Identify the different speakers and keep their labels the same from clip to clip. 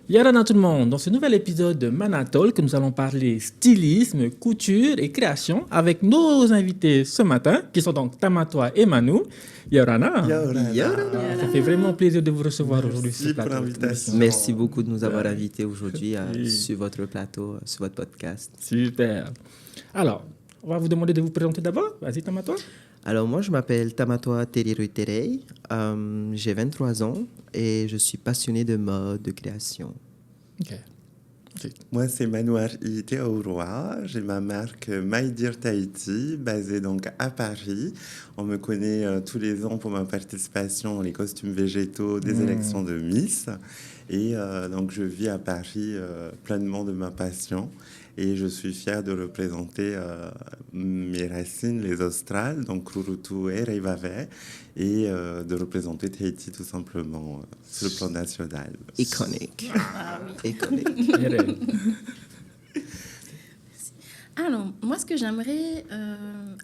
Speaker 1: Yarana tout le monde, dans ce nouvel épisode de Manatol, que nous allons parler stylisme, couture et création avec nos invités ce matin, qui sont donc Tamatoa et Manu. Yorana, ça fait vraiment plaisir de vous recevoir aujourd'hui sur ce plateau.
Speaker 2: Merci pour l'invitation.
Speaker 3: Merci beaucoup de nous avoir invités aujourd'hui sur votre plateau, sur votre podcast.
Speaker 1: Super. Alors, on va vous demander de vous présenter d'abord. Vas-y, Tamatoa.
Speaker 3: Alors moi, je m'appelle Tamatoa Teriruiterei, j'ai 23 ans et je suis passionné de mode, de création.
Speaker 1: Ok.
Speaker 2: Moi, c'est Manouar Iteauroi. J'ai ma marque My Dear Tahiti, basée donc à Paris. On me connaît tous les ans pour ma participation dans les costumes végétaux des élections de Miss. Et donc, je vis à Paris pleinement de ma passion. Et je suis fière de représenter mes racines, les Australes, donc Rurutu et Reivave, et de représenter Tahiti tout simplement sur le plan national.
Speaker 3: Iconique.
Speaker 4: Ah oui.
Speaker 3: Iconique.
Speaker 4: Alors, moi, ce que j'aimerais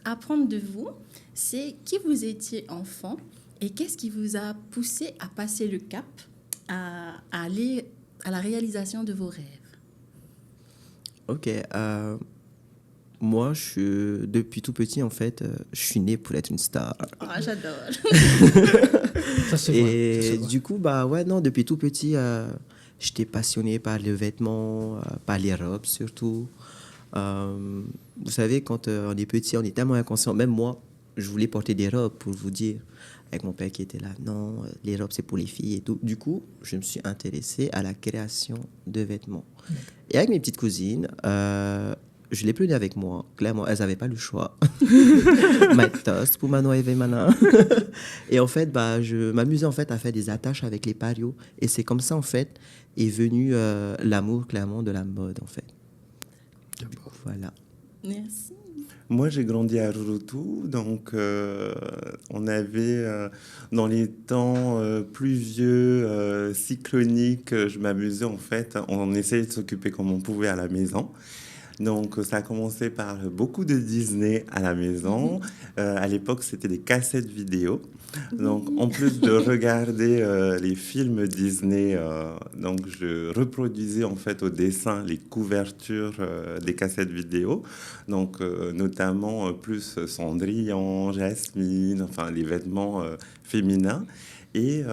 Speaker 4: apprendre de vous, c'est qui vous étiez enfant et qu'est-ce qui vous a poussé à passer le cap, à aller à la réalisation de vos rêves.
Speaker 3: Ok. Moi, depuis tout petit, en fait, je suis né pour être une star.
Speaker 4: Ah, j'adore.
Speaker 1: Ça se
Speaker 3: Et
Speaker 1: voit, ça se voit.
Speaker 3: du coup, depuis tout petit, j'étais passionné par les vêtements, par les robes surtout. Vous savez, quand on est petit, on est tellement inconscient. Même moi, je voulais porter des robes pour vous dire, avec mon père qui était là, non, les robes c'est pour les filles et tout. Du coup, je me suis intéressé à la création de vêtements. Et avec mes petites cousines, je les prenais avec moi. Clairement, elles n'avaient pas le choix. Mike Toast pour Manoa et Vemana. Et en fait, je m'amusais en fait à faire des attaches avec les parios. Et c'est comme ça, en fait, est venu l'amour, clairement, de la mode, en fait. Du coup, voilà.
Speaker 4: Merci.
Speaker 2: Moi, j'ai grandi à Rurutu, donc on avait, dans les temps pluvieux, cycloniques, je m'amusais en fait, on essayait de s'occuper comme on pouvait à la maison. Donc, ça a commencé par beaucoup de Disney à la maison. À l'époque, c'était des cassettes vidéo. Donc, en plus de regarder les films Disney, donc je reproduisais en fait au dessin les couvertures des cassettes vidéo. Donc, notamment plus Cendrillon, Jasmine, enfin les vêtements féminins. Et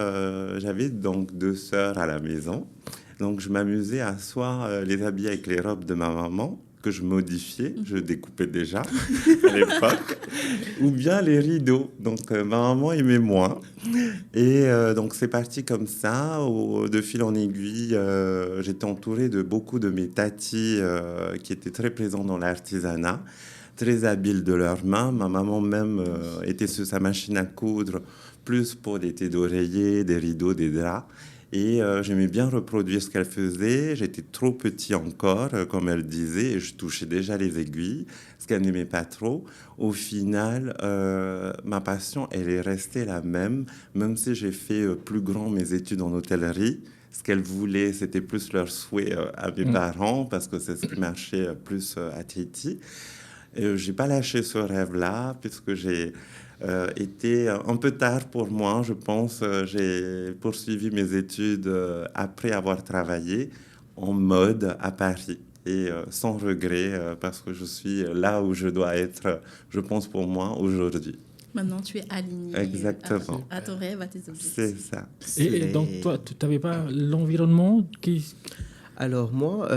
Speaker 2: j'avais donc 2 sœurs à la maison. Donc, je m'amusais à soit les habiller avec les robes de ma maman, que je modifiais, je découpais déjà à l'époque, ou bien les rideaux. Donc, ma maman aimait moins. Et donc, c'est parti comme ça. De fil en aiguille, j'étais entourée de beaucoup de mes tatis qui étaient très présents dans l'artisanat, très habiles de leurs mains. Ma maman même était sur sa machine à coudre, plus pour des thés d'oreiller, des rideaux, des draps. Et j'aimais bien reproduire ce qu'elle faisait. J'étais trop petit encore, comme elle disait, et je touchais déjà les aiguilles, ce qu'elle n'aimait pas trop. Au final, ma passion, elle est restée la même si j'ai fait plus grand mes études en hôtellerie. Ce qu'elle voulait, c'était plus leur souhait à mes parents, parce que c'est ce qui marchait plus à Tahiti. J'ai pas lâché ce rêve-là, puisque j'ai été un peu tard pour moi, je pense. J'ai poursuivi mes études après avoir travaillé en mode à Paris. Et sans regret, parce que je suis là où je dois être, je pense, pour moi, aujourd'hui.
Speaker 4: Maintenant, tu es aligné
Speaker 2: Exactement.
Speaker 4: à ton rêve, à tes objectifs.
Speaker 2: C'est ça.
Speaker 1: Et donc, toi, tu n'avais pas l'environnement qui...
Speaker 3: Alors moi...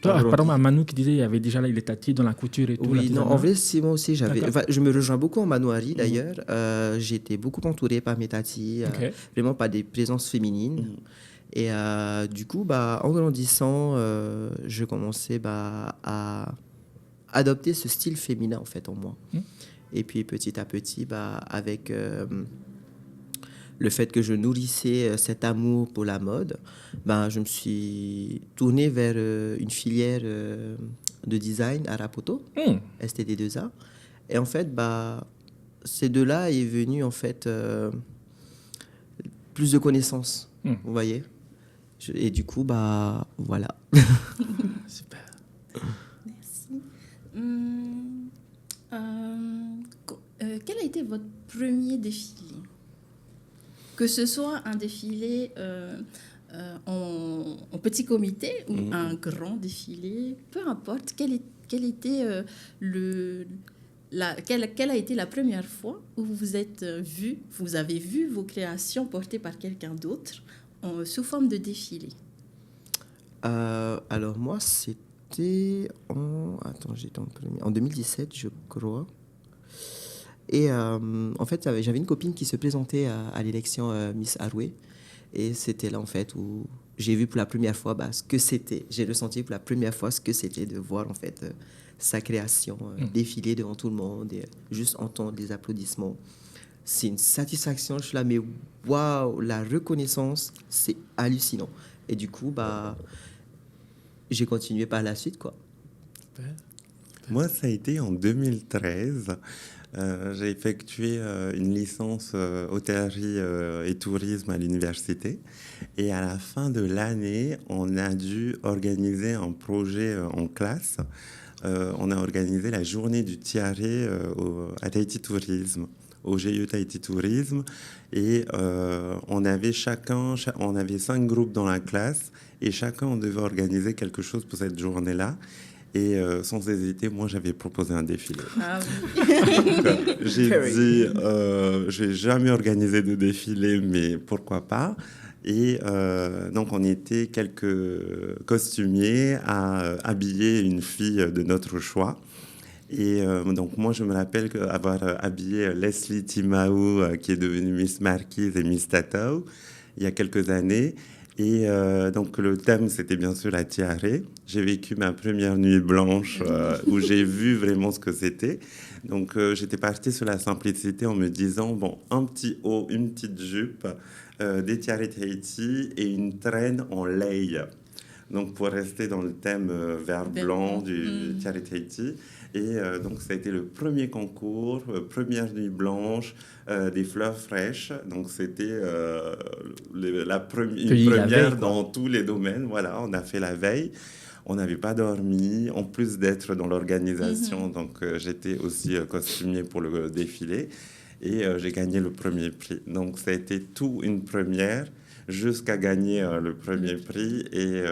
Speaker 1: Toi, par exemple, à Manu qui disait qu'il y avait déjà là, il est tati dans la couture et tout.
Speaker 3: Oui, non, en vrai, c'est moi aussi,
Speaker 1: D'accord.
Speaker 3: je me rejoins beaucoup en Manouari d'ailleurs. J'étais beaucoup entouré par mes tatis,
Speaker 1: Ok.
Speaker 3: vraiment par des présences féminines. Et du coup, en grandissant, je commençais à adopter ce style féminin en fait en moi. Et puis petit à petit, avec le fait que je nourrissais cet amour pour la mode, je me suis tourné vers une filière de design à Rapoto, STD2A. Et en fait, c'est de là est venu en fait plus de connaissances, vous voyez. Et du coup, voilà.
Speaker 1: Super.
Speaker 4: Merci. Quel a été votre premier défilé? Que ce soit un défilé en petit comité ou un grand défilé, peu importe, quel était quelle a été la première fois où vous avez vu vos créations portées par quelqu'un d'autre sous forme de défilé?
Speaker 3: Alors moi, c'était en 2017, je crois. Et en fait, j'avais une copine qui se présentait à l'élection Miss Haroué. Et c'était là, en fait, où j'ai vu pour la première fois ce que c'était. J'ai ressenti pour la première fois ce que c'était de voir, en fait, sa création défiler devant tout le monde et juste entendre les applaudissements. C'est une satisfaction. Je suis là, mais waouh, la reconnaissance, c'est hallucinant. Et du coup, j'ai continué par la suite, quoi.
Speaker 2: Moi, ça a été en 2013. J'ai effectué une licence hôtellerie et tourisme à l'université. Et à la fin de l'année, on a dû organiser un projet en classe. On a organisé la journée du tiare à Tahiti Tourisme, au GIE Tahiti Tourisme. Et on avait 5 groupes dans la classe. Et chacun, on devait organiser quelque chose pour cette journée-là. Et sans hésiter, moi, j'avais proposé un défilé.
Speaker 4: Ah oui.
Speaker 2: Donc, j'ai dit, je n'ai jamais organisé de défilé, mais pourquoi pas. Et donc, on était quelques costumiers à habiller une fille de notre choix. Et donc, moi, je me rappelle avoir habillé Leslie Timao, qui est devenue Miss Marquise et Miss Tatao, il y a quelques années. Et donc, le thème, c'était bien sûr la tiare. J'ai vécu ma première nuit blanche où j'ai vu vraiment ce que c'était. Donc, j'étais partie sur la simplicité en me disant, bon, un petit haut, une petite jupe, des tiare Tahiti et une traîne en laye. Donc, pour rester dans le thème vert blanc du tiare Tahiti. Et donc, ça a été le premier concours, première nuit blanche, des fleurs fraîches. Donc, c'était une première dans tous les domaines. Voilà, on a fait la veille. On n'avait pas dormi, en plus d'être dans l'organisation. Donc, j'étais aussi costumier pour le défilé. Et j'ai gagné le premier prix. Donc, ça a été tout une première jusqu'à gagner le premier prix. Et...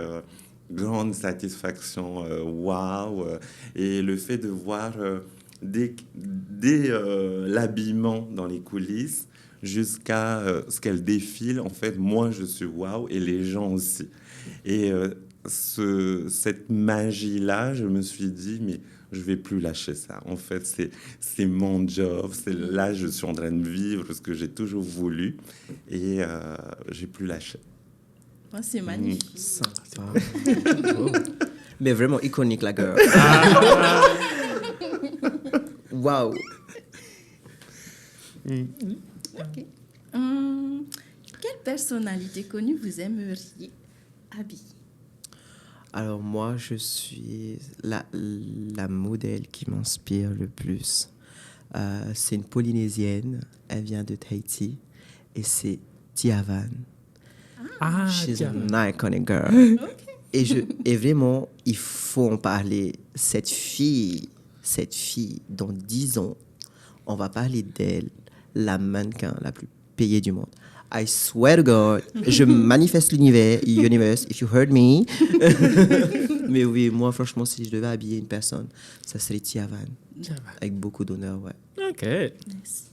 Speaker 2: grande satisfaction, waouh, et le fait de voir dès l'habillement dans les coulisses jusqu'à ce qu'elle défile, en fait, moi je suis waouh et les gens aussi. Et cette magie-là, je me suis dit, mais je vais plus lâcher ça. En fait, c'est mon job. Là, je suis en train de vivre ce que j'ai toujours voulu et j'ai plus lâché.
Speaker 4: Oh, c'est magnifique.
Speaker 3: Sympa. Mais vraiment iconique, la girl. Waouh.
Speaker 4: Ok. Quelle personnalité connue vous aimeriez habiller?
Speaker 3: Alors moi, je suis la modèle qui m'inspire le plus. C'est une Polynésienne. Elle vient de Tahiti et c'est Tiavan. She's an iconic girl. Okay. Et vraiment, il faut en parler. Cette fille, dans 10 ans, on va parler d'elle, la mannequin la plus payée du monde. I swear to God, je manifeste l'univers, universe, if you heard me. Mais oui, moi, franchement, si je devais habiller une personne, ça serait Tiavan. Avec beaucoup d'honneur, ouais.
Speaker 1: OK.
Speaker 4: Merci.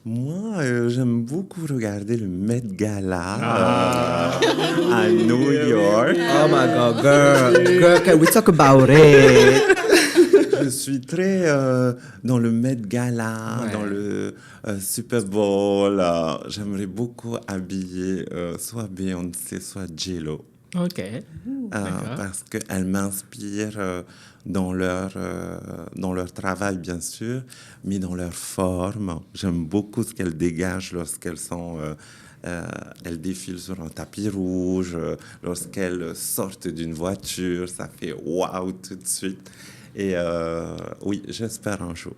Speaker 2: Moi, j'aime beaucoup regarder le Met Gala à New York.
Speaker 3: Oh my God, girl, can we talk about it?
Speaker 2: Je suis très dans le Met Gala, dans le Super Bowl. J'aimerais beaucoup habiller soit Beyoncé, soit J-Lo.
Speaker 1: OK.
Speaker 2: Parce qu'elles m'inspirent dans leur travail, bien sûr, mais dans leur forme. J'aime beaucoup ce qu'elles dégagent lorsqu'elles sont... elles défilent sur un tapis rouge, lorsqu'elles sortent d'une voiture, ça fait waouh tout de suite. Et oui, j'espère un jour.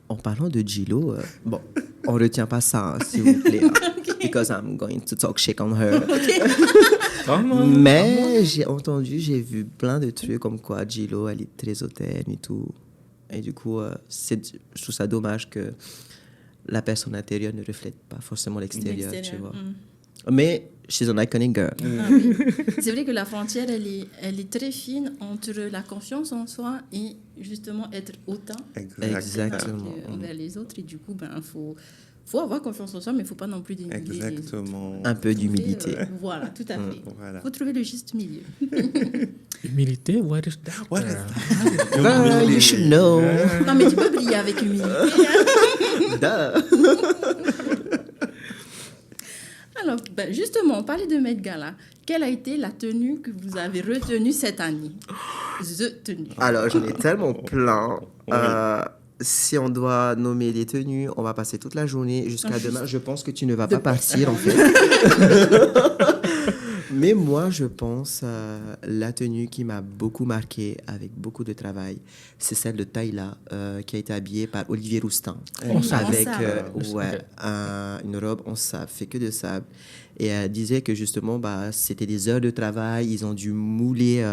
Speaker 3: En parlant de J-Lo, bon, on ne retient pas ça, hein, s'il vous plaît. Because I'm going to talk shit on her. Mais j'ai vu plein de trucs comme quoi J-Lo, elle est très hautaine et tout. Et du coup, je trouve ça dommage que la personne intérieure ne reflète pas forcément l'extérieur, tu vois. Mais she's an iconic girl.
Speaker 4: Ah oui. C'est vrai que la frontière, elle est très fine entre la confiance en soi et justement être hautain
Speaker 3: Exactement.
Speaker 4: envers les autres. Et du coup, faut avoir confiance en soi, mais il ne faut pas non plus dénigrer les autres.
Speaker 2: Exactement.
Speaker 3: Un peu d'humilité.
Speaker 4: Voilà, tout à fait.
Speaker 2: Voilà.
Speaker 4: Faut trouver le juste milieu.
Speaker 1: Humilité, what is that?
Speaker 2: What is
Speaker 3: Girl, you should know.
Speaker 4: Non, mais tu peux briller avec humilité. Hein.
Speaker 3: Duh.
Speaker 4: Alors, justement, on parlait de Met Gala. Quelle a été la tenue que vous avez retenue cette année? The tenue.
Speaker 3: Alors, j'en ai tellement plein. Si on doit nommer les tenues, on va passer toute la journée jusqu'à demain. Je pense que tu ne vas pas partir, en fait. Mais moi, je pense la tenue qui m'a beaucoup marquée avec beaucoup de travail, c'est celle de Tayla, qui a été habillée par Olivier Roustin. Avec une robe en sable, fait que de sable. Et elle disait que justement, c'était des heures de travail. Ils ont dû mouler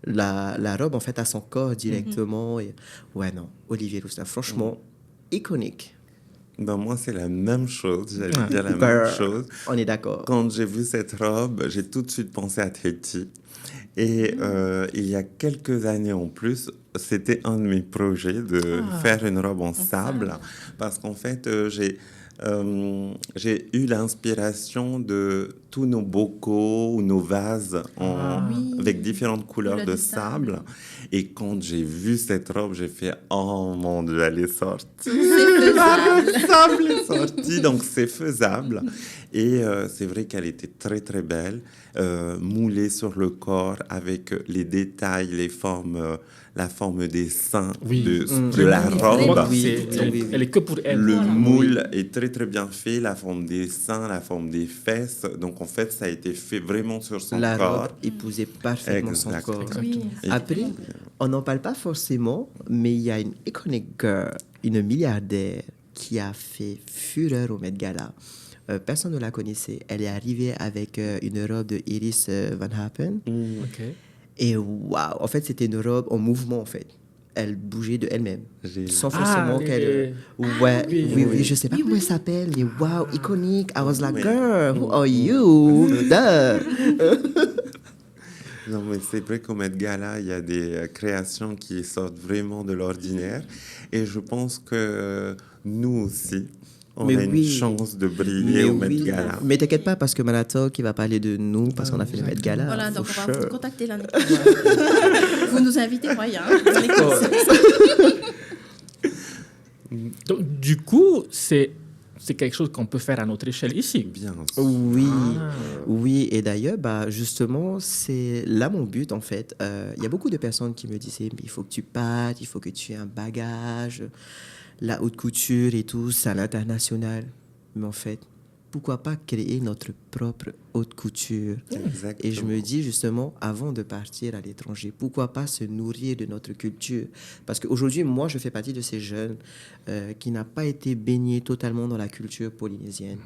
Speaker 3: la robe en fait à son corps directement. Et, Olivier Roustin, franchement, iconique.
Speaker 2: Ben moi, c'est la même chose. J'allais dire la même chose.
Speaker 3: On est d'accord.
Speaker 2: Quand j'ai vu cette robe, j'ai tout de suite pensé à Tahiti. Et il y a quelques années en plus, c'était un de mes projets de faire une robe en sable. Parce qu'en fait, j'ai eu l'inspiration de tous nos bocaux ou nos vases avec différentes couleurs de sable. Et quand j'ai vu cette robe, j'ai fait « Oh mon Dieu, elle est sortie !» Le sable est sorti, donc c'est faisable. Et c'est vrai qu'elle était très très belle, moulée sur le corps avec les détails, les formes... la forme des seins de la robe.
Speaker 1: Elle est que pour elle.
Speaker 2: Le moule est très très bien fait, la forme des seins, la forme des fesses. Donc en fait, ça a été fait vraiment sur son corps.
Speaker 3: La robe épousait parfaitement son corps.
Speaker 4: Oui.
Speaker 3: Après, on n'en parle pas forcément, mais il y a une iconic girl, une milliardaire qui a fait fureur au Met Gala. Personne ne la connaissait. Elle est arrivée avec une robe de Iris Van Happen. Et waouh, en fait, c'était une robe en mouvement, en fait. Elle bougeait de elle-même, sans forcément qu'elle... Oui, je sais pas comment elle s'appelle, mais waouh, iconique. I was like, girl, who are you?
Speaker 2: Non, mais c'est vrai qu'au Met Gala, il y a des créations qui sortent vraiment de l'ordinaire. Et je pense que nous aussi, on a une chance de briller au Met Gala.
Speaker 3: Mais t'inquiète pas, parce que Manato qui va parler de nous, parce qu'on a fait le Met Gala.
Speaker 4: Voilà, donc on va vous contacter l'année prochaine. Vous nous invitez, moyen.
Speaker 1: Donc, du coup, c'est quelque chose qu'on peut faire à notre échelle ici.
Speaker 2: Bien sûr.
Speaker 3: Oui, et d'ailleurs, justement, c'est là mon but, en fait. Il y a beaucoup de personnes qui me disaient, il faut que tu partes, il faut que tu aies un bagage... La haute couture et tout, c'est à l'international. Mais en fait, pourquoi pas créer notre propre haute couture?
Speaker 2: Exactement.
Speaker 3: Et je me dis justement, avant de partir à l'étranger, pourquoi pas se nourrir de notre culture? Parce qu'aujourd'hui, moi, je fais partie de ces jeunes qui n'ont pas été baignés totalement dans la culture polynésienne.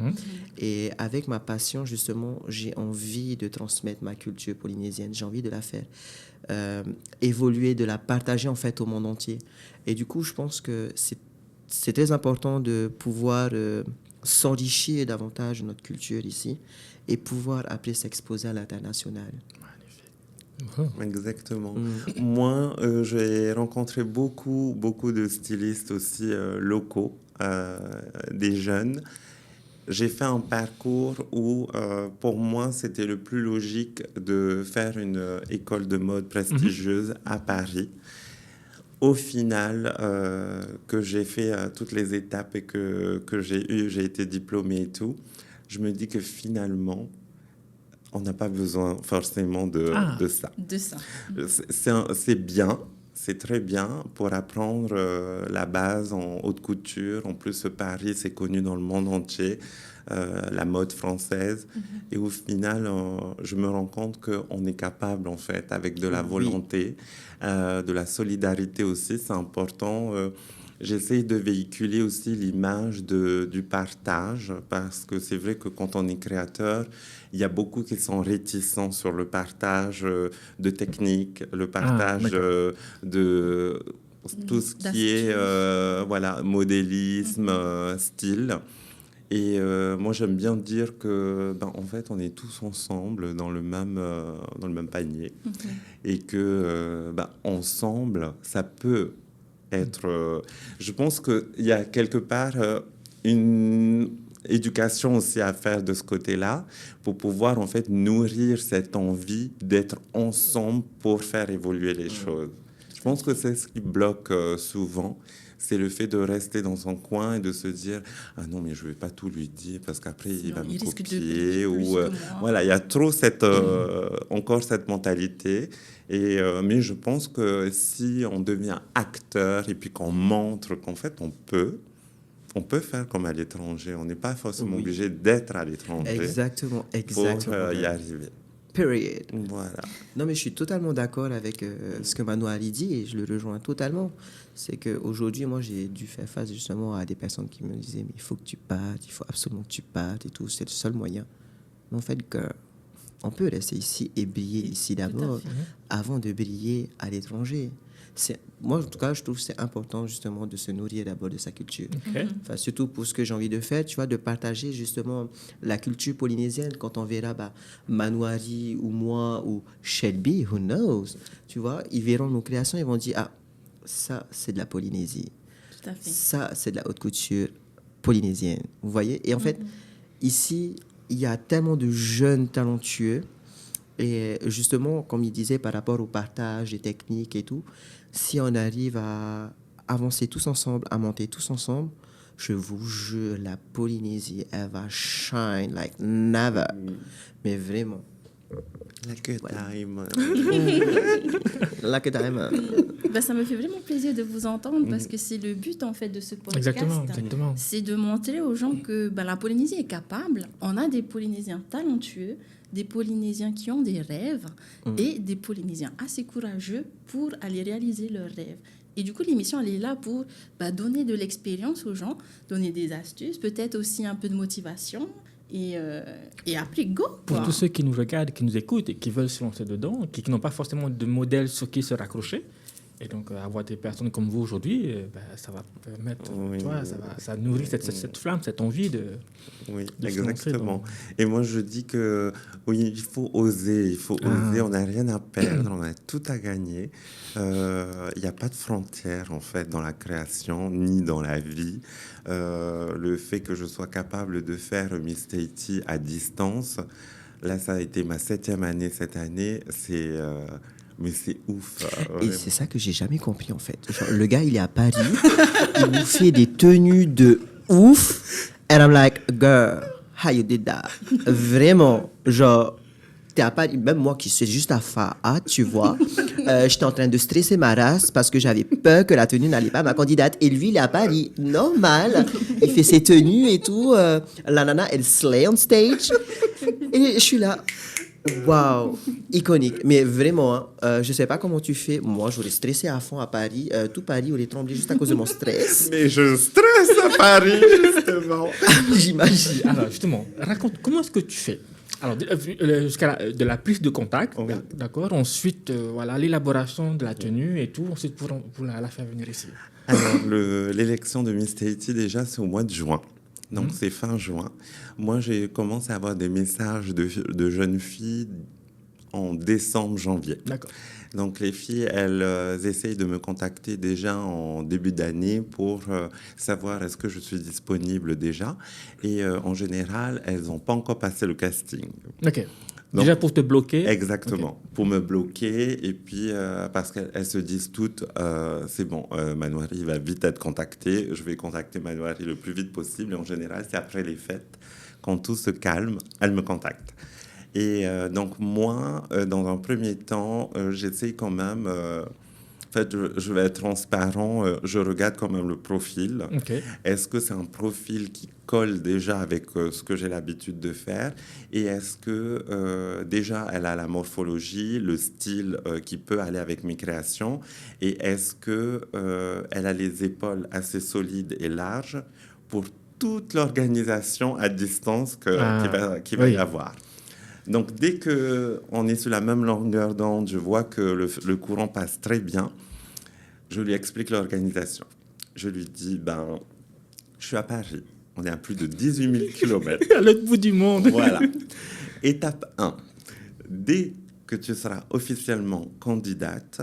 Speaker 3: Et avec ma passion, justement, j'ai envie de transmettre ma culture polynésienne. J'ai envie de la faire évoluer, de la partager en fait au monde entier. Et du coup, je pense que c'est très important de pouvoir s'enrichir davantage de notre culture ici et pouvoir après s'exposer à l'international.
Speaker 2: Exactement. Moi, j'ai rencontré beaucoup de stylistes aussi locaux, des jeunes. J'ai fait un parcours où, pour moi, c'était le plus logique de faire une école de mode prestigieuse à Paris. Au final, que j'ai fait toutes les étapes et que j'ai été diplômée et tout, je me dis que finalement, on n'a pas besoin forcément de ça.
Speaker 4: De ça.
Speaker 2: C'est bien, c'est très bien pour apprendre la base en haute couture. En plus, Paris, c'est connu dans le monde entier, la mode française. Et au final, je me rends compte qu'on est capable, en fait, avec de la volonté, de la solidarité aussi, c'est important. J'essaie de véhiculer aussi l'image du partage, parce que c'est vrai que quand on est créateur, il y a beaucoup qui sont réticents sur le partage de techniques, le partage de tout ce qui est modélisme, style. Et moi, j'aime bien dire que, en fait, on est tous ensemble dans le même panier. Et que, ensemble, ça peut être... je pense qu'il y a quelque part une éducation aussi à faire de ce côté-là pour pouvoir, en fait, nourrir cette envie d'être ensemble pour faire évoluer les choses. Je pense que c'est ce qui bloque souvent. C'est le fait de rester dans son coin et de se dire « Ah non, mais je ne vais pas tout lui dire parce qu'après, il va me copier. » Ou voilà, il y a trop encore cette mentalité. Mais je pense que si on devient acteur et puis qu'on montre qu'en fait, on peut faire comme à l'étranger. On n'est pas forcément obligé d'être à l'étranger.
Speaker 3: Exactement.
Speaker 2: Pour y arriver.
Speaker 3: Period.
Speaker 2: Voilà.
Speaker 3: Non, mais je suis totalement d'accord avec ce que Manoir dit et je le rejoins totalement. C'est qu'aujourd'hui, moi, j'ai dû faire face justement à des personnes qui me disaient « Mais il faut que tu partes, il faut absolument que tu partes et tout. C'est le seul moyen. » Mais en fait, on peut rester ici et briller ici d'abord avant de briller à l'étranger. Moi, en tout cas, je trouve que c'est important justement de se nourrir d'abord de sa culture. Enfin, surtout pour ce que j'ai envie de faire, tu vois, de partager justement la culture polynésienne. Quand on verra Manouari ou moi ou Shelby, who knows, tu vois, ils verront nos créations, ils vont dire « Ah, ça, c'est de la Polynésie.
Speaker 4: Tout à fait.
Speaker 3: Ça, c'est de la haute couture polynésienne. » Vous voyez? Et en fait, ici, il y a tellement de jeunes talentueux. Et justement, comme il disait, par rapport au partage des techniques et tout, si on arrive à avancer tous ensemble, à monter tous ensemble, je vous jure, la Polynésie, elle va shine like never. Mais vraiment.
Speaker 2: Like a diamond.
Speaker 3: Like a diamond.
Speaker 4: Ça me fait vraiment plaisir de vous entendre parce que c'est le but en fait de ce podcast.
Speaker 1: Exactement.
Speaker 4: C'est de montrer aux gens que la Polynésie est capable. On a des Polynésiens talentueux, des Polynésiens qui ont des rêves et des Polynésiens assez courageux pour aller réaliser leurs rêves. Et du coup, l'émission, elle est là pour donner de l'expérience aux gens, donner des astuces, peut-être aussi un peu de motivation. Et après, go!
Speaker 1: Pour tous ceux qui nous regardent, qui nous écoutent et qui veulent se lancer dedans, qui n'ont pas forcément de modèle sur qui se raccrocher, et donc avoir des personnes comme vous aujourd'hui, ça va permettre, ça nourrit cette flamme, cette envie de...
Speaker 2: Oui,
Speaker 1: de
Speaker 2: exactement. Et moi, je dis que oui, il faut oser, on n'a rien à perdre, on a tout à gagner. Il n'y a pas de frontières, en fait, dans la création, ni dans la vie. Le fait que je sois capable de faire Miss Tahiti à distance, là, ça a été ma 7e année cette année, mais c'est ouf.
Speaker 3: Et c'est ça que j'ai jamais compris, en fait. Genre, le gars, il est à Paris, il nous fait des tenues de ouf. And I'm like, girl, how you did that? Vraiment, genre, t'es à Paris. Même moi qui suis juste à FAA, tu vois, j'étais en train de stresser ma race parce que j'avais peur que la tenue n'allait pas ma candidate. Et lui, il est à Paris. Normal. Il fait ses tenues et tout. La nana, elle slay on stage. Et je suis là. Waouh, iconique. Mais vraiment, je sais pas comment tu fais. Moi, j'aurais stressé à fond à Paris. Tout Paris aurait tremblé juste à cause de mon stress.
Speaker 2: Mais je stresse à Paris, justement.
Speaker 3: J'imagine.
Speaker 1: Alors, justement, raconte, comment est-ce que tu fais? Alors, jusqu'à de la prise de contact, d'accord. Ensuite, l'élaboration de la tenue et tout. Ensuite, pour la faire venir ici.
Speaker 2: Alors, l'élection de Miss Tahiti, déjà, c'est au mois de juin. Donc, c'est fin juin. Moi, j'ai commencé à avoir des messages de jeunes filles en décembre, janvier.
Speaker 1: D'accord.
Speaker 2: Donc, les filles, elles essayent de me contacter déjà en début d'année pour savoir est-ce que je suis disponible déjà. Et en général, elles n'ont pas encore passé le casting.
Speaker 1: OK.
Speaker 2: Donc,
Speaker 1: déjà pour te bloquer.
Speaker 2: Exactement, pour me bloquer. Et puis, parce qu'elles se disent toutes, c'est bon, Manouari va vite être contacté. Je vais contacter Manouari le plus vite possible. Et en général, c'est après les fêtes, quand tout se calme, elles me contactent. Et donc, moi, dans un premier temps, j'essaie quand même... en fait, je vais être transparent. Je regarde quand même le profil.
Speaker 1: Okay.
Speaker 2: Est-ce que c'est un profil qui colle déjà avec ce que j'ai l'habitude de faire? Et est-ce que déjà, elle a la morphologie, le style qui peut aller avec mes créations? Et est-ce qu'elle a les épaules assez solides et larges pour toute l'organisation à distance qu'il va y avoir? Donc, dès qu'on est sur la même longueur d'onde, je vois que le courant passe très bien. Je lui explique l'organisation. Je lui dis, je suis à Paris. On est à plus de 18 000 kilomètres.
Speaker 1: À l'autre bout du monde.
Speaker 2: Voilà. Étape 1. Dès que tu seras officiellement candidate,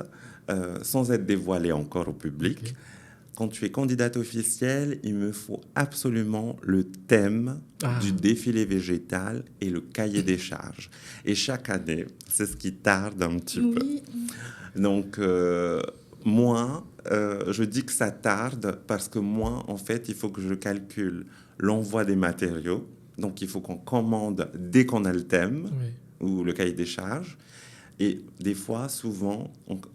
Speaker 2: sans être dévoilée encore au public, quand tu es candidate officielle, il me faut absolument le thème du défilé végétal et le cahier des charges. Et chaque année, c'est ce qui tarde un petit peu. Donc, moi, je dis que ça tarde parce que moi, en fait, il faut que je calcule l'envoi des matériaux. Donc, il faut qu'on commande dès qu'on a le thème ou le cahier des charges. Et des fois, souvent,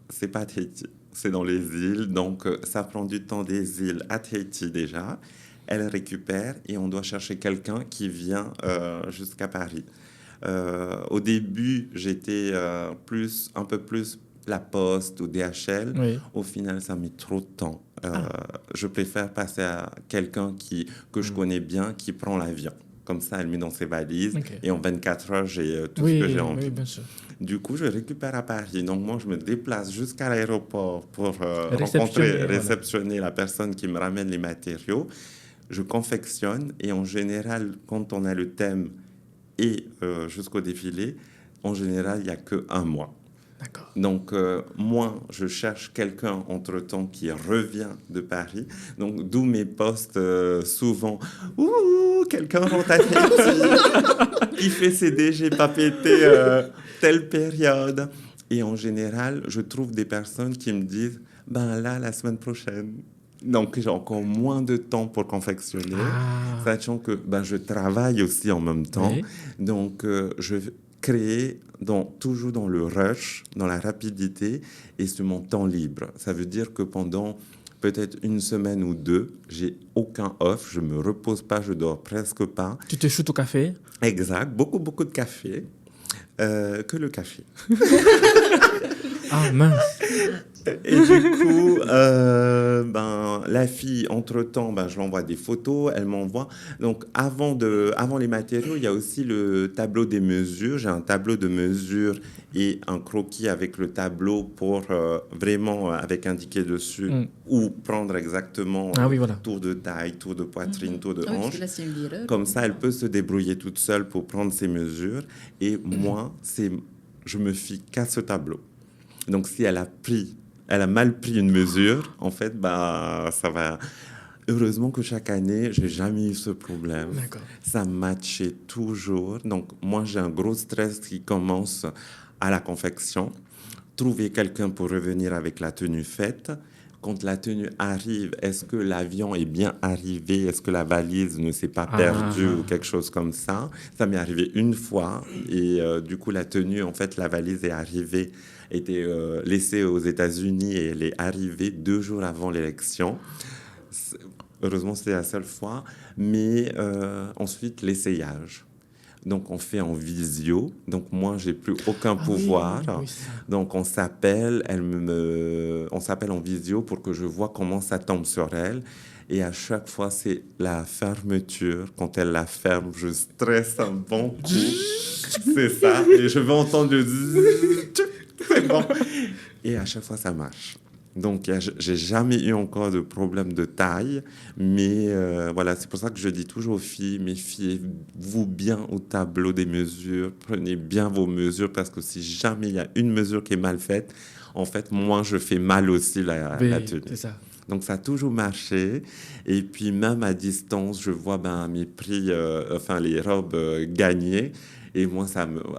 Speaker 2: c'est pas à Tahiti, c'est dans les îles. Donc, ça prend du temps des îles à Tahiti déjà. Elle récupère et on doit chercher quelqu'un qui vient jusqu'à Paris. Au début, j'étais un peu plus La Poste ou DHL. Oui. Au final, ça a mis trop de temps. Je préfère passer à quelqu'un que je connais bien, qui prend l'avion. Comme ça, elle met dans ses valises et en 24 heures, j'ai tout ce que j'ai envie. Oui, bien sûr. Du coup, je récupère à Paris. Donc, moi, je me déplace jusqu'à l'aéroport pour réceptionner la personne qui me ramène les matériaux. Je confectionne et en général, quand on a le thème et jusqu'au défilé, en général, il n'y a qu'un mois. D'accord. Donc, moi, je cherche quelqu'un entre-temps qui revient de Paris. Donc, d'où mes posts souvent. Ouh, quelqu'un rentre à Tahiti qui fait ses DG pas pété telle période. Et en général, je trouve des personnes qui me disent ben là, la semaine prochaine. Donc, j'ai encore moins de temps pour confectionner, sachant que je travaille aussi en même temps. Oui. Donc, je crée toujours dans le rush, dans la rapidité et sur mon temps libre. Ça veut dire que pendant peut-être une semaine ou deux, j'ai aucun off, je me repose pas, je dors presque pas.
Speaker 1: Tu te shootes au café?
Speaker 2: Exact, beaucoup de café, que le café.
Speaker 1: Ah mince.
Speaker 2: Et du coup, la fille, entre-temps, je l'envoie des photos, elle m'envoie. Donc, avant les matériaux, il y a aussi le tableau des mesures. J'ai un tableau de mesures et un croquis avec le tableau pour vraiment, avec indiqué dessus, où prendre exactement tour de taille, tour de poitrine, tour de hanche. Comme ça, elle peut se débrouiller toute seule pour prendre ses mesures. Et moi, je me fie qu'à ce tableau. Donc, si elle a mal pris une mesure, en fait, ça va. Heureusement que chaque année, j'ai jamais eu ce problème. D'accord. Ça matchait toujours. Donc, moi, j'ai un gros stress qui commence à la confection. Trouver quelqu'un pour revenir avec la tenue faite. Quand la tenue arrive, est-ce que l'avion est bien arrivé? Est-ce que la valise ne s'est pas perdue ou quelque chose comme ça? Ça m'est arrivé une fois. Et du coup, la tenue, en fait, la valise est arrivée, était laissée aux États-Unis et elle est arrivée 2 jours avant l'élection. Heureusement, c'était la seule fois. Mais ensuite, l'essayage. Donc, on fait en visio. Donc, moi, j'ai plus aucun pouvoir. Oui, donc, on s'appelle en visio pour que je vois comment ça tombe sur elle. Et à chaque fois, c'est la fermeture. Quand elle la ferme, je stresse un bon coup. C'est ça. Et je vais entendre le... C'est bon. Et à chaque fois, ça marche. Donc, j'ai jamais eu encore de problème de taille. Mais voilà, c'est pour ça que je dis toujours aux filles, méfiez-vous bien au tableau des mesures. Prenez bien vos mesures parce que si jamais il y a une mesure qui est mal faite, en fait, moi, je fais mal aussi la tenue. C'est ça. Donc, ça a toujours marché. Et puis, même à distance, je vois mes prix, les robes gagner. Et moi,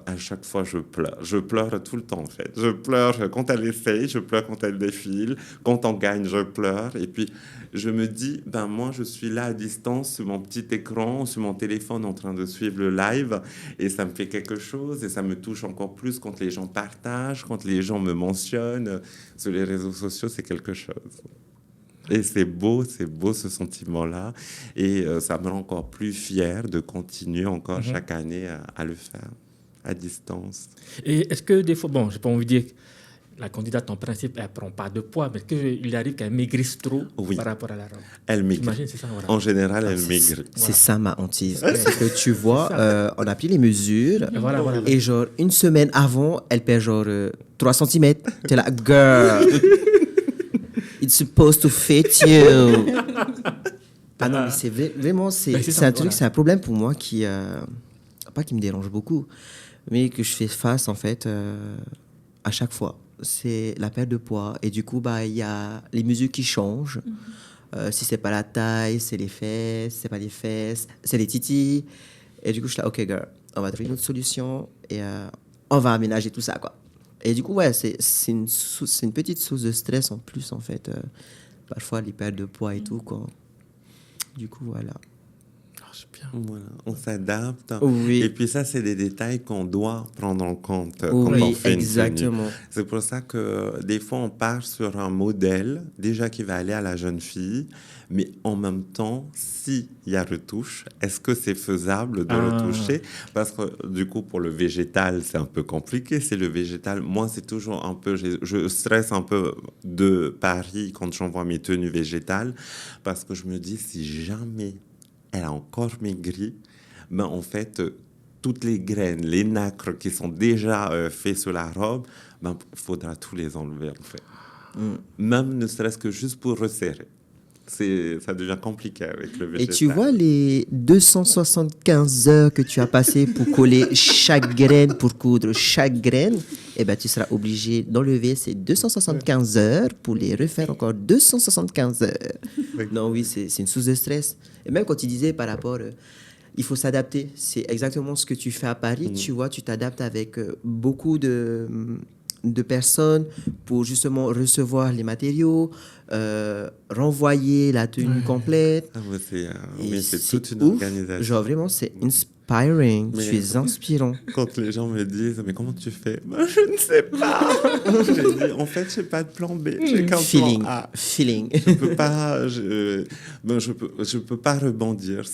Speaker 2: à chaque fois, je pleure. Je pleure tout le temps, en fait. Je pleure quand elle essaye, je pleure quand elle défile. Quand on gagne, je pleure. Et puis, je me dis, moi, je suis là à distance, sur mon petit écran, sur mon téléphone, en train de suivre le live. Et ça me fait quelque chose. Et ça me touche encore plus quand les gens partagent, quand les gens me mentionnent. Sur les réseaux sociaux, c'est quelque chose. Et c'est beau ce sentiment-là. Et ça me rend encore plus fière de continuer encore chaque année à le faire à distance.
Speaker 1: Et est-ce que des fois, j'ai pas envie de dire que la candidate en principe, elle prend pas de poids, mais qu'il arrive qu'elle maigrisse trop par rapport à la robe?
Speaker 2: Elle maigrit. C'est ça, voilà. En général, elle maigrit.
Speaker 3: C'est ça ma hantise. C'est que tu vois, on a pris les mesures et genre une semaine avant, elle perd genre 3 cm. T'es là, girl. It's supposed to fit you. Ah non, mais c'est vraiment, c'est
Speaker 1: ça,
Speaker 3: un truc,
Speaker 1: voilà.
Speaker 3: c'est un problème pour moi qui, pas qui me dérange beaucoup, mais que je fais face, en fait, à chaque fois. C'est la perte de poids. Et du coup, bah, il y a les mesures qui changent. Si c'est pas la taille, c'est les fesses. C'est pas les fesses, c'est les titis. Et du coup, je suis là, OK, girl, on va trouver une autre solution et on va aménager tout ça, quoi. Et du coup, ouais, c'est une petite source de stress en plus, en fait. Parfois, les pertes de poids et tout, quoi. Du coup, voilà.
Speaker 1: Ah, c'est bien.
Speaker 2: Voilà, on s'adapte.
Speaker 3: Oui.
Speaker 2: Et puis ça, c'est des détails qu'on doit prendre en compte quand
Speaker 3: Oui,
Speaker 2: on fait une tenue.
Speaker 3: exactement.
Speaker 2: C'est pour ça que des fois, on part sur un modèle déjà qui va aller à la jeune fille, mais en même temps, s'il y a retouche, est-ce que c'est faisable de retoucher? Parce que du coup, pour le végétal, c'est un peu compliqué. C'est le végétal. Moi, c'est toujours un peu... Je stresse un peu de Paris quand j'envoie mes tenues végétales parce que je me dis, si jamais elle a encore maigri, ben en fait, toutes les graines, les nacres qui sont déjà faits sur la robe, ben il faudra tous les enlever en fait. Même ne serait-ce que juste pour resserrer. Ça devient compliqué avec le végétal.
Speaker 3: Et tu vois les 275 heures que tu as passées pour coller chaque graine, pour coudre chaque graine, eh ben, tu seras obligé d'enlever ces 275 heures pour les refaire encore 275 heures. Non, oui, c'est une source de stress. Et même quand tu disais par rapport, il faut s'adapter. C'est exactement ce que tu fais à Paris. Tu vois, tu t'adaptes avec beaucoup de personnes pour justement recevoir les matériaux, renvoyer la tenue complète.
Speaker 2: Ah ouais,
Speaker 3: Et
Speaker 2: c'est toute une
Speaker 3: ouf.
Speaker 2: organisation.
Speaker 3: Genre vraiment, c'est inspiring.
Speaker 2: Mais-
Speaker 3: Tu es inspirant.
Speaker 2: Quand les gens me disent, mais comment tu fais? Ben, je ne sais pas. Je dis, en fait, j'ai pas de plan B. J'ai qu'un
Speaker 3: Feeling.
Speaker 2: plan A.
Speaker 3: Feeling.
Speaker 2: Je peux pas, je peux pas rebondir.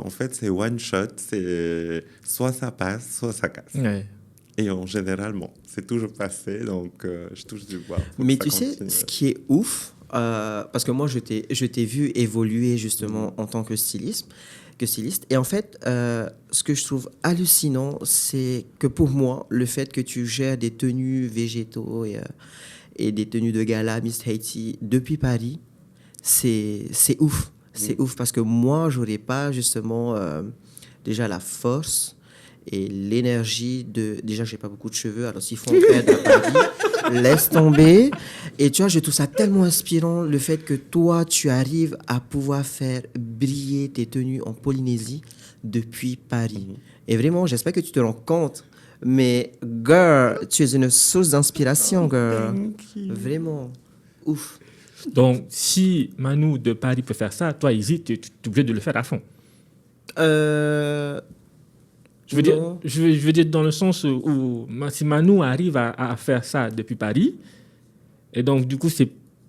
Speaker 2: En fait, c'est one shot. C'est soit ça passe, soit ça casse.
Speaker 1: Ouais.
Speaker 2: Et en général, bon, c'est toujours passé, donc je touche du bois. pour
Speaker 3: Mais
Speaker 2: que
Speaker 3: tu
Speaker 2: ça
Speaker 3: sais,
Speaker 2: continue.
Speaker 3: ce qui est ouf, parce que moi, je t'ai vu évoluer justement en tant que styliste. Et en fait, ce que je trouve hallucinant, c'est que pour moi, le fait que tu gères des tenues végétaux et des tenues de gala Miss Haiti depuis Paris, c'est ouf. C'est ouf parce que moi, j'aurais pas justement déjà la force et l'énergie de... Déjà, j'ai pas beaucoup de cheveux, alors s'il faut en perdre à Paris, laisse tomber. Et tu vois, je trouve ça tellement inspirant, le fait que toi, tu arrives à pouvoir faire briller tes tenues en Polynésie depuis Paris. Et vraiment, j'espère que tu te rends compte. Mais, girl, tu es une source d'inspiration, girl. Vraiment. Ouf.
Speaker 1: Donc, si Manu de Paris peut faire ça, toi, Izzy, tu es obligé de le faire à fond. Je veux dire dans le sens où si Manu arrive à faire ça depuis Paris, et donc du coup,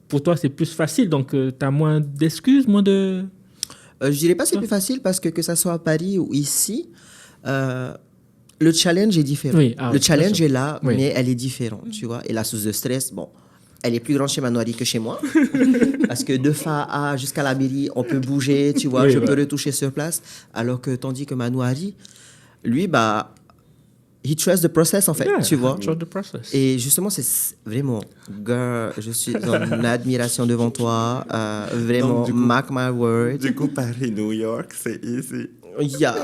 Speaker 1: pour toi, c'est plus facile, donc tu as moins d'excuses, moins de...
Speaker 3: Je dirais pas que c'est plus facile parce que ça soit à Paris ou ici, le challenge est différent.
Speaker 1: Oui,
Speaker 3: le challenge est là,
Speaker 1: Oui.
Speaker 3: mais elle est différente, tu vois. Et la source de stress, bon, elle est plus grande chez Manoiri que chez moi. Parce que de Fa'a jusqu'à la mairie, on peut bouger, tu vois,
Speaker 1: Oui,
Speaker 3: je
Speaker 1: ouais.
Speaker 3: peux retoucher sur place. Alors que, tandis que Manoiri, lui, bah, he trusts the process, en fait,
Speaker 1: Yeah,
Speaker 3: tu vois.
Speaker 1: trust the process.
Speaker 3: Et justement, c'est vraiment, girl, je suis en admiration devant toi. Vraiment,
Speaker 2: Donc, du coup-
Speaker 3: mark my word.
Speaker 2: Du coup, Paris-New York, c'est easy.
Speaker 3: Yeah.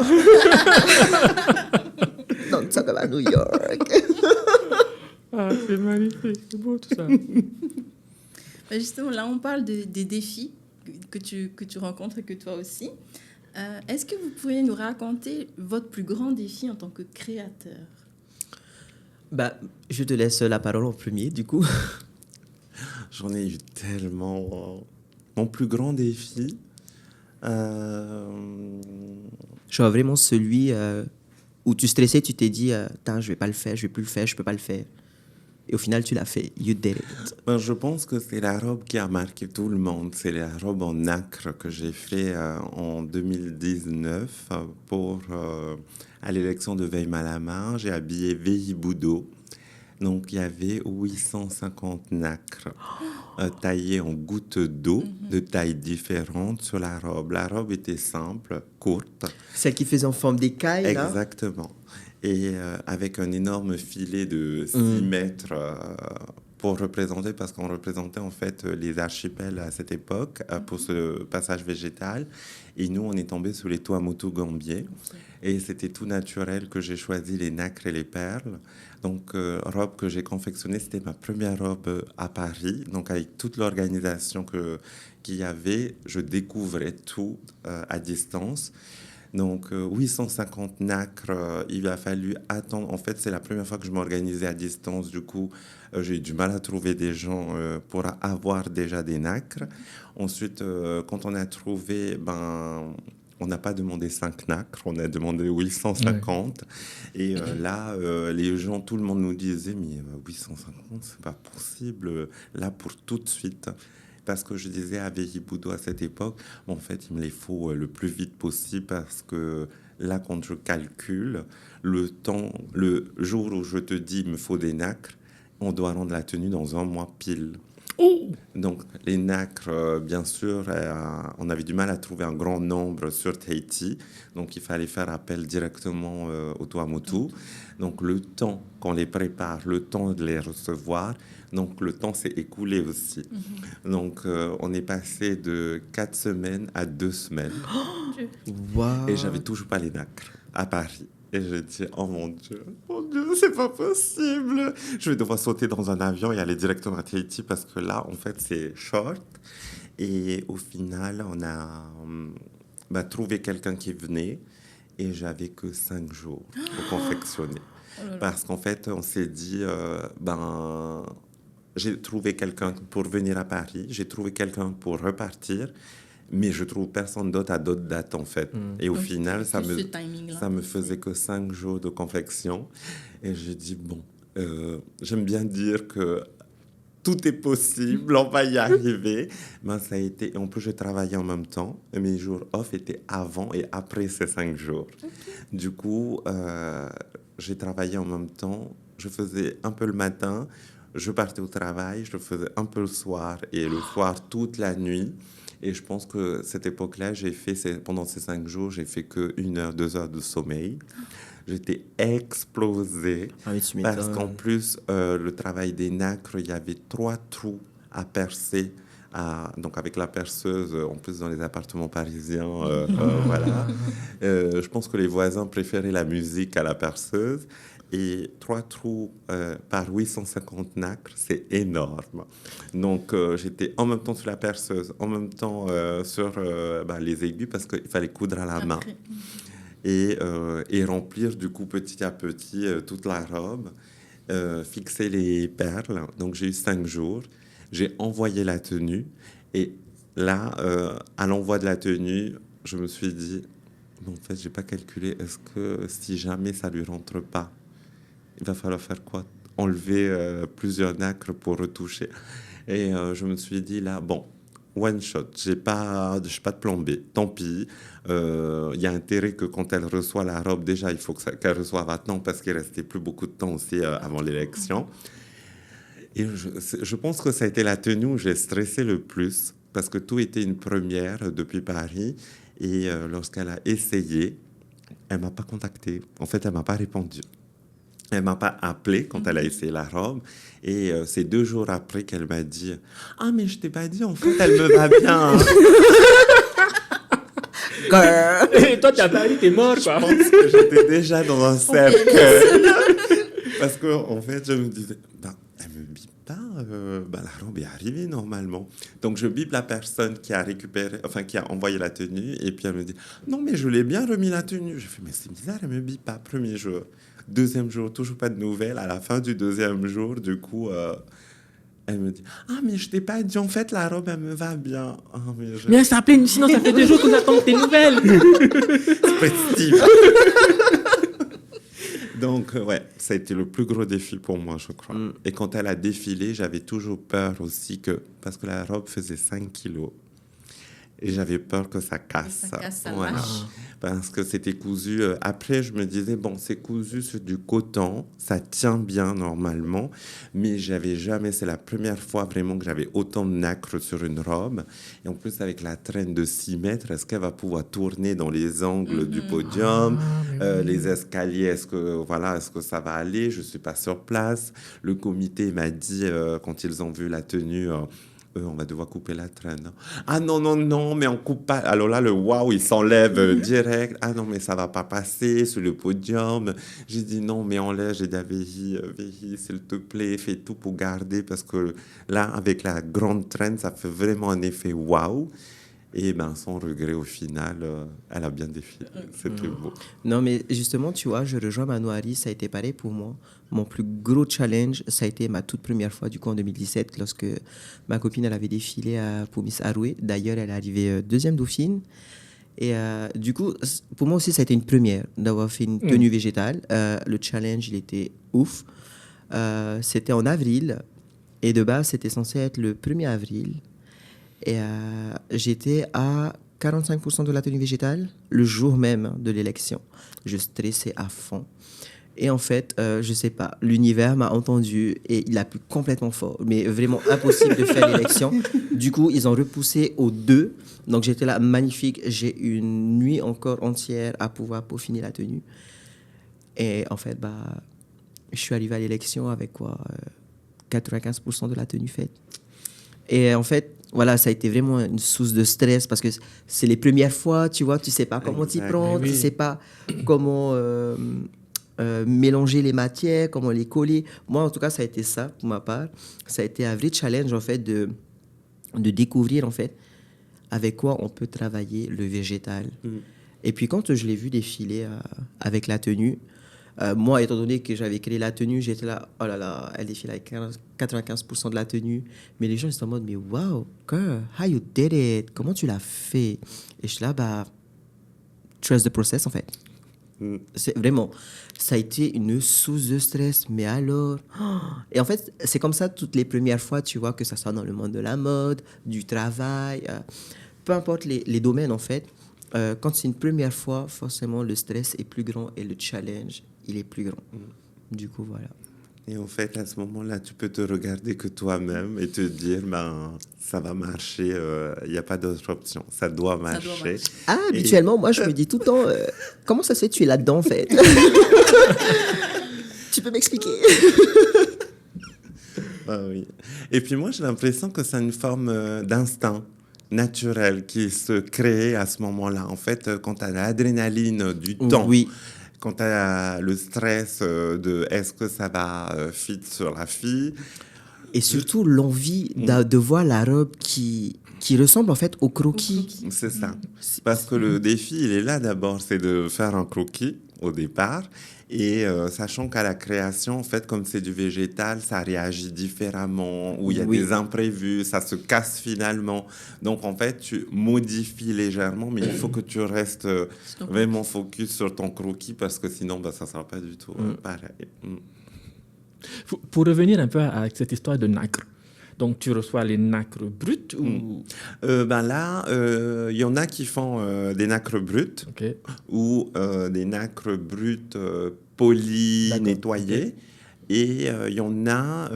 Speaker 3: Don't talk about New York.
Speaker 1: Ah, c'est magnifique, c'est beau tout ça.
Speaker 4: Bah, justement, là, on parle des défis que tu rencontres et que toi aussi. Est-ce que vous pourriez nous raconter votre plus grand défi en tant que créateur?
Speaker 3: Bah, je te laisse la parole en premier, du coup.
Speaker 2: J'en ai eu tellement. Mon plus grand défi,
Speaker 3: Je vois vraiment celui où tu stressais, tu t'es dit, je vais pas le faire, je vais plus le faire, je peux pas le faire. Et au final, tu l'as fait. You did it.
Speaker 2: ben, je pense que c'est la robe qui a marqué tout le monde. C'est la robe en nacre que j'ai fait en 2019 à l'élection de Veille Malama. J'ai habillé Veille Boudot. Donc, il y avait 850 nacres taillés en gouttes d'eau de tailles différentes sur la robe. La robe était simple, courte.
Speaker 3: Celle qui faisait en forme d'écaille, là.
Speaker 2: Exactement. Et avec un énorme filet de 6 mètres pour représenter, parce qu'on représentait en fait les archipels à cette époque pour ce passage végétal. Et nous, on est tombé sur les Tuamotu Gambier. Et c'était tout naturel que j'ai choisi les nacres et les perles. Donc, robe que j'ai confectionnée, c'était ma première robe à Paris. Donc, avec toute l'organisation qu'il y avait, je découvrais tout à distance. Donc, 850 nacres, il a fallu attendre. En fait, c'est la première fois que je m'organisais à distance. Du coup, j'ai eu du mal à trouver des gens pour avoir déjà des nacres. Ensuite, quand on a trouvé, on n'a pas demandé 5 nacres, on a demandé 850. Ouais. Et là, les gens, tout le monde nous disait, mais 850, c'est pas possible, là, pour tout de suite. Parce que je disais à Véhi-Boudou à cette époque, en fait, il me les faut le plus vite possible parce que là, quand je calcule le temps, le jour où je te dis il me faut des nacres, on doit rendre la tenue dans 1 mois pile. Oh. Donc, les nacres, bien sûr, on avait du mal à trouver un grand nombre sur Tahiti. Donc, il fallait faire appel directement au Tuamotu. Donc, le temps qu'on les prépare, le temps de les recevoir, donc le temps s'est écoulé aussi. Mm-hmm. Donc, on est passé de 4 semaines à 2 semaines. Oh, wow. Et j'avais toujours pas les nacres à Paris. Et je dis, oh mon Dieu, c'est pas possible. Je vais devoir sauter dans un avion et aller directement à Tahiti parce que là, en fait, c'est short. Et au final, on a trouvé quelqu'un qui venait et j'avais que 5 jours pour confectionner. Parce qu'en fait, on s'est dit, j'ai trouvé quelqu'un pour venir à Paris, j'ai trouvé quelqu'un pour repartir. Mais je trouve personne d'autre à d'autres dates, en fait. Et au final, ça me faisait que 5 jours de confection. Et j'ai dit, j'aime bien dire que tout est possible, on va y arriver. Ça a été... En plus, je travaillais en même temps. Mes jours off étaient avant et après ces 5 jours. Okay. Du coup, j'ai travaillé en même temps. Je faisais un peu le matin, je partais au travail, je faisais un peu le soir. Et le soir, toute la nuit. Et je pense que cette époque-là, pendant ces 5 jours, j'ai fait que 1 heure, 2 heures de sommeil. J'étais explosée. Parce qu'en plus, le travail des nacres, il y avait 3 trous à percer. Donc avec la perceuse, en plus dans les appartements parisiens, voilà. Je pense que les voisins préféraient la musique à la perceuse. Et 3 trous par 850 nacres, c'est énorme. Donc, j'étais en même temps sur la perceuse, en même temps sur les aiguilles, parce qu'il fallait coudre à la main. Et remplir, du coup, petit à petit, toute la robe, fixer les perles. Donc, j'ai eu 5 jours. J'ai envoyé la tenue. Et là, à l'envoi de la tenue, je me suis dit, en fait, je n'ai pas calculé, est-ce que si jamais ça ne lui rentre pas, il va falloir faire quoi? Enlever plusieurs nacres pour retoucher. Et je me suis dit là, one shot, j'ai pas de plan B. Tant pis. Il y a intérêt que quand elle reçoit la robe, déjà, il faut qu'elle reçoive maintenant parce qu'il restait plus beaucoup de temps aussi avant l'élection. Et je pense que ça a été la tenue où j'ai stressé le plus parce que tout était une première depuis Paris. Et lorsqu'elle a essayé, elle m'a pas contacté. En fait, elle m'a pas répondu. Elle m'a pas appelé quand elle a essayé la robe. Et c'est 2 jours après qu'elle m'a dit « Ah, mais je t'ai pas dit, en fait, elle me va bien. »
Speaker 1: Et toi, t'as pas eu, t'es mort, quoi.
Speaker 2: Je pense que j'étais déjà dans un cercle. Parce qu'en fait, je me disais « Elle me bip pas, la robe est arrivée normalement. » Donc, je bip la personne qui a envoyé la tenue. Et puis, elle me dit « Non, mais je l'ai bien remis la tenue. » Je fais « Mais c'est bizarre, elle me bip pas. » Premier jour. 2e jour, toujours pas de nouvelles. À la fin du 2e jour, du coup, elle me dit « Ah, mais je t'ai pas dit, en fait, la robe, elle me va bien. Ah, »
Speaker 1: Mais ça plaît, sinon ça fait 2 jours qu'on attend tes nouvelles.
Speaker 2: C'est Donc, ça a été le plus gros défi pour moi, je crois. Et quand elle a défilé, j'avais toujours peur aussi parce que la robe faisait 5 kilos. Et j'avais peur que ça casse.
Speaker 4: Ça casse, ça
Speaker 2: voilà.
Speaker 4: lâche.
Speaker 2: Parce que c'était cousu. Après, je me disais, bon, c'est cousu sur du coton, ça tient bien normalement, mais j'avais jamais, c'est la première fois vraiment que j'avais autant de nacre sur une robe. Et en plus, avec la traîne de 6 mètres, est-ce qu'elle va pouvoir tourner dans les angles du podium, les escaliers, est-ce que ça va aller? Je suis pas sur place. Le comité m'a dit, quand ils ont vu la tenue, on va devoir couper la traîne. Ah non, mais on coupe pas. Alors là, le waouh, il s'enlève direct. Ah non, mais ça va pas passer sur le podium. J'ai dit non, mais enlève. J'ai dit à Véhi, s'il te plaît, fais tout pour garder parce que là, avec la grande traîne, ça fait vraiment un effet waouh. Et ben, sans regret, au final, elle a bien défilé. C'était beau.
Speaker 3: Non, mais justement, tu vois, je rejoins Manu Harry, ça a été pareil pour moi. Mon plus gros challenge, ça a été ma toute première fois, du coup, en 2017, lorsque ma copine, elle avait défilé pour Miss Haroué. D'ailleurs, elle est arrivée deuxième dauphine. Et du coup, pour moi aussi, ça a été une première d'avoir fait une tenue végétale. Le challenge, il était ouf. C'était en avril. Et de base, c'était censé être le 1er avril. Et j'étais à 45% de la tenue végétale le jour même de l'élection. Je stressais à fond. Et en fait, je sais pas, l'univers m'a entendu et il a plu complètement fort. Mais vraiment impossible de faire l'élection. Du coup, ils ont repoussé au 2. Donc j'étais là, magnifique. J'ai une nuit encore entière à pouvoir peaufiner la tenue. Et en fait, je suis arrivé à l'élection avec 95% de la tenue faite. Et en fait, voilà, ça a été vraiment une source de stress parce que c'est les premières fois, tu vois, tu sais pas comment t'y prendre, tu sais pas comment mélanger les matières, comment les coller. Moi, en tout cas, ça a été ça pour ma part. Ça a été un vrai challenge, en fait, de découvrir, en fait, avec quoi on peut travailler le végétal. Et puis, quand je l'ai vu défiler avec la tenue, moi, étant donné que j'avais créé la tenue, j'étais là, oh là là, elle défile avec 95% de la tenue. Mais les gens, ils sont en mode, mais wow, girl, how you did it? Comment tu l'as fait? Et je suis là, trust the process, en fait. C'est vraiment, ça a été une source de stress, mais alors... Et en fait, c'est comme ça toutes les premières fois, tu vois, que ça soit dans le monde de la mode, du travail, peu importe les domaines, en fait. Quand c'est une première fois, forcément, le stress est plus grand et le challenge, il est plus grand. Du coup, voilà.
Speaker 2: Et en fait, à ce moment-là, tu peux te regarder que toi-même et te dire, ça va marcher, il n'y a pas d'autre option, ça doit marcher.
Speaker 3: Habituellement, moi, je me dis tout le temps, comment ça se fait que tu es là-dedans, en fait? Tu peux m'expliquer?
Speaker 2: Oui. Et puis moi, j'ai l'impression que c'est une forme d'instinct naturel qui se crée à ce moment-là. En fait, quand tu as l'adrénaline du temps, quand tu as le stress de est-ce que ça va fit sur la fille.
Speaker 3: Et surtout l'envie de voir la robe qui ressemble en fait au croquis.
Speaker 2: C'est ça. Parce que le défi, il est là d'abord, c'est de faire un croquis au départ. Et sachant qu'à la création, en fait, comme c'est du végétal, ça réagit différemment, où il y a des imprévus, ça se casse finalement. Donc, en fait, tu modifies légèrement, mais il faut que tu restes vraiment focus sur ton croquis parce que sinon, ça ne sera pas du tout pareil.
Speaker 1: Pour revenir un peu à cette histoire de nacre, donc tu reçois les nacres brutes ou...
Speaker 2: Là, il y en a qui font des nacres brutes ou des nacres brutes polies, nettoyées. Et il y en a,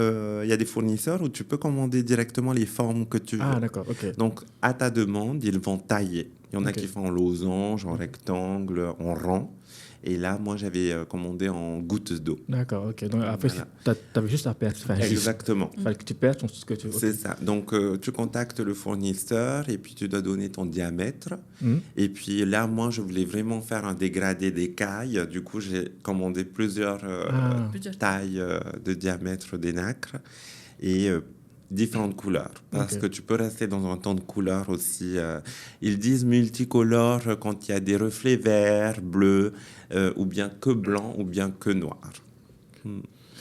Speaker 2: il y a des fournisseurs où tu peux commander directement les formes que tu veux.
Speaker 1: Ah, d'accord,
Speaker 2: Donc, à ta demande, ils vont tailler. Il y en a qui font en losange, en rectangle, en rond. Et là, moi, j'avais commandé en gouttes d'eau.
Speaker 1: D'accord, ok. Donc, après, tu avais juste à percer.
Speaker 2: Exactement.
Speaker 1: Il fallait que tu perces ce que tu veux.
Speaker 2: C'est ça. Donc, tu contactes le fournisseur et puis tu dois donner ton diamètre. Et puis là, moi, je voulais vraiment faire un dégradé d'écailles. Du coup, j'ai commandé plusieurs tailles de diamètre des nacres et différentes couleurs. Parce que tu peux rester dans un ton de couleur aussi. Ils disent multicolore quand il y a des reflets verts, bleus, ou bien que blanc, ou bien que noir.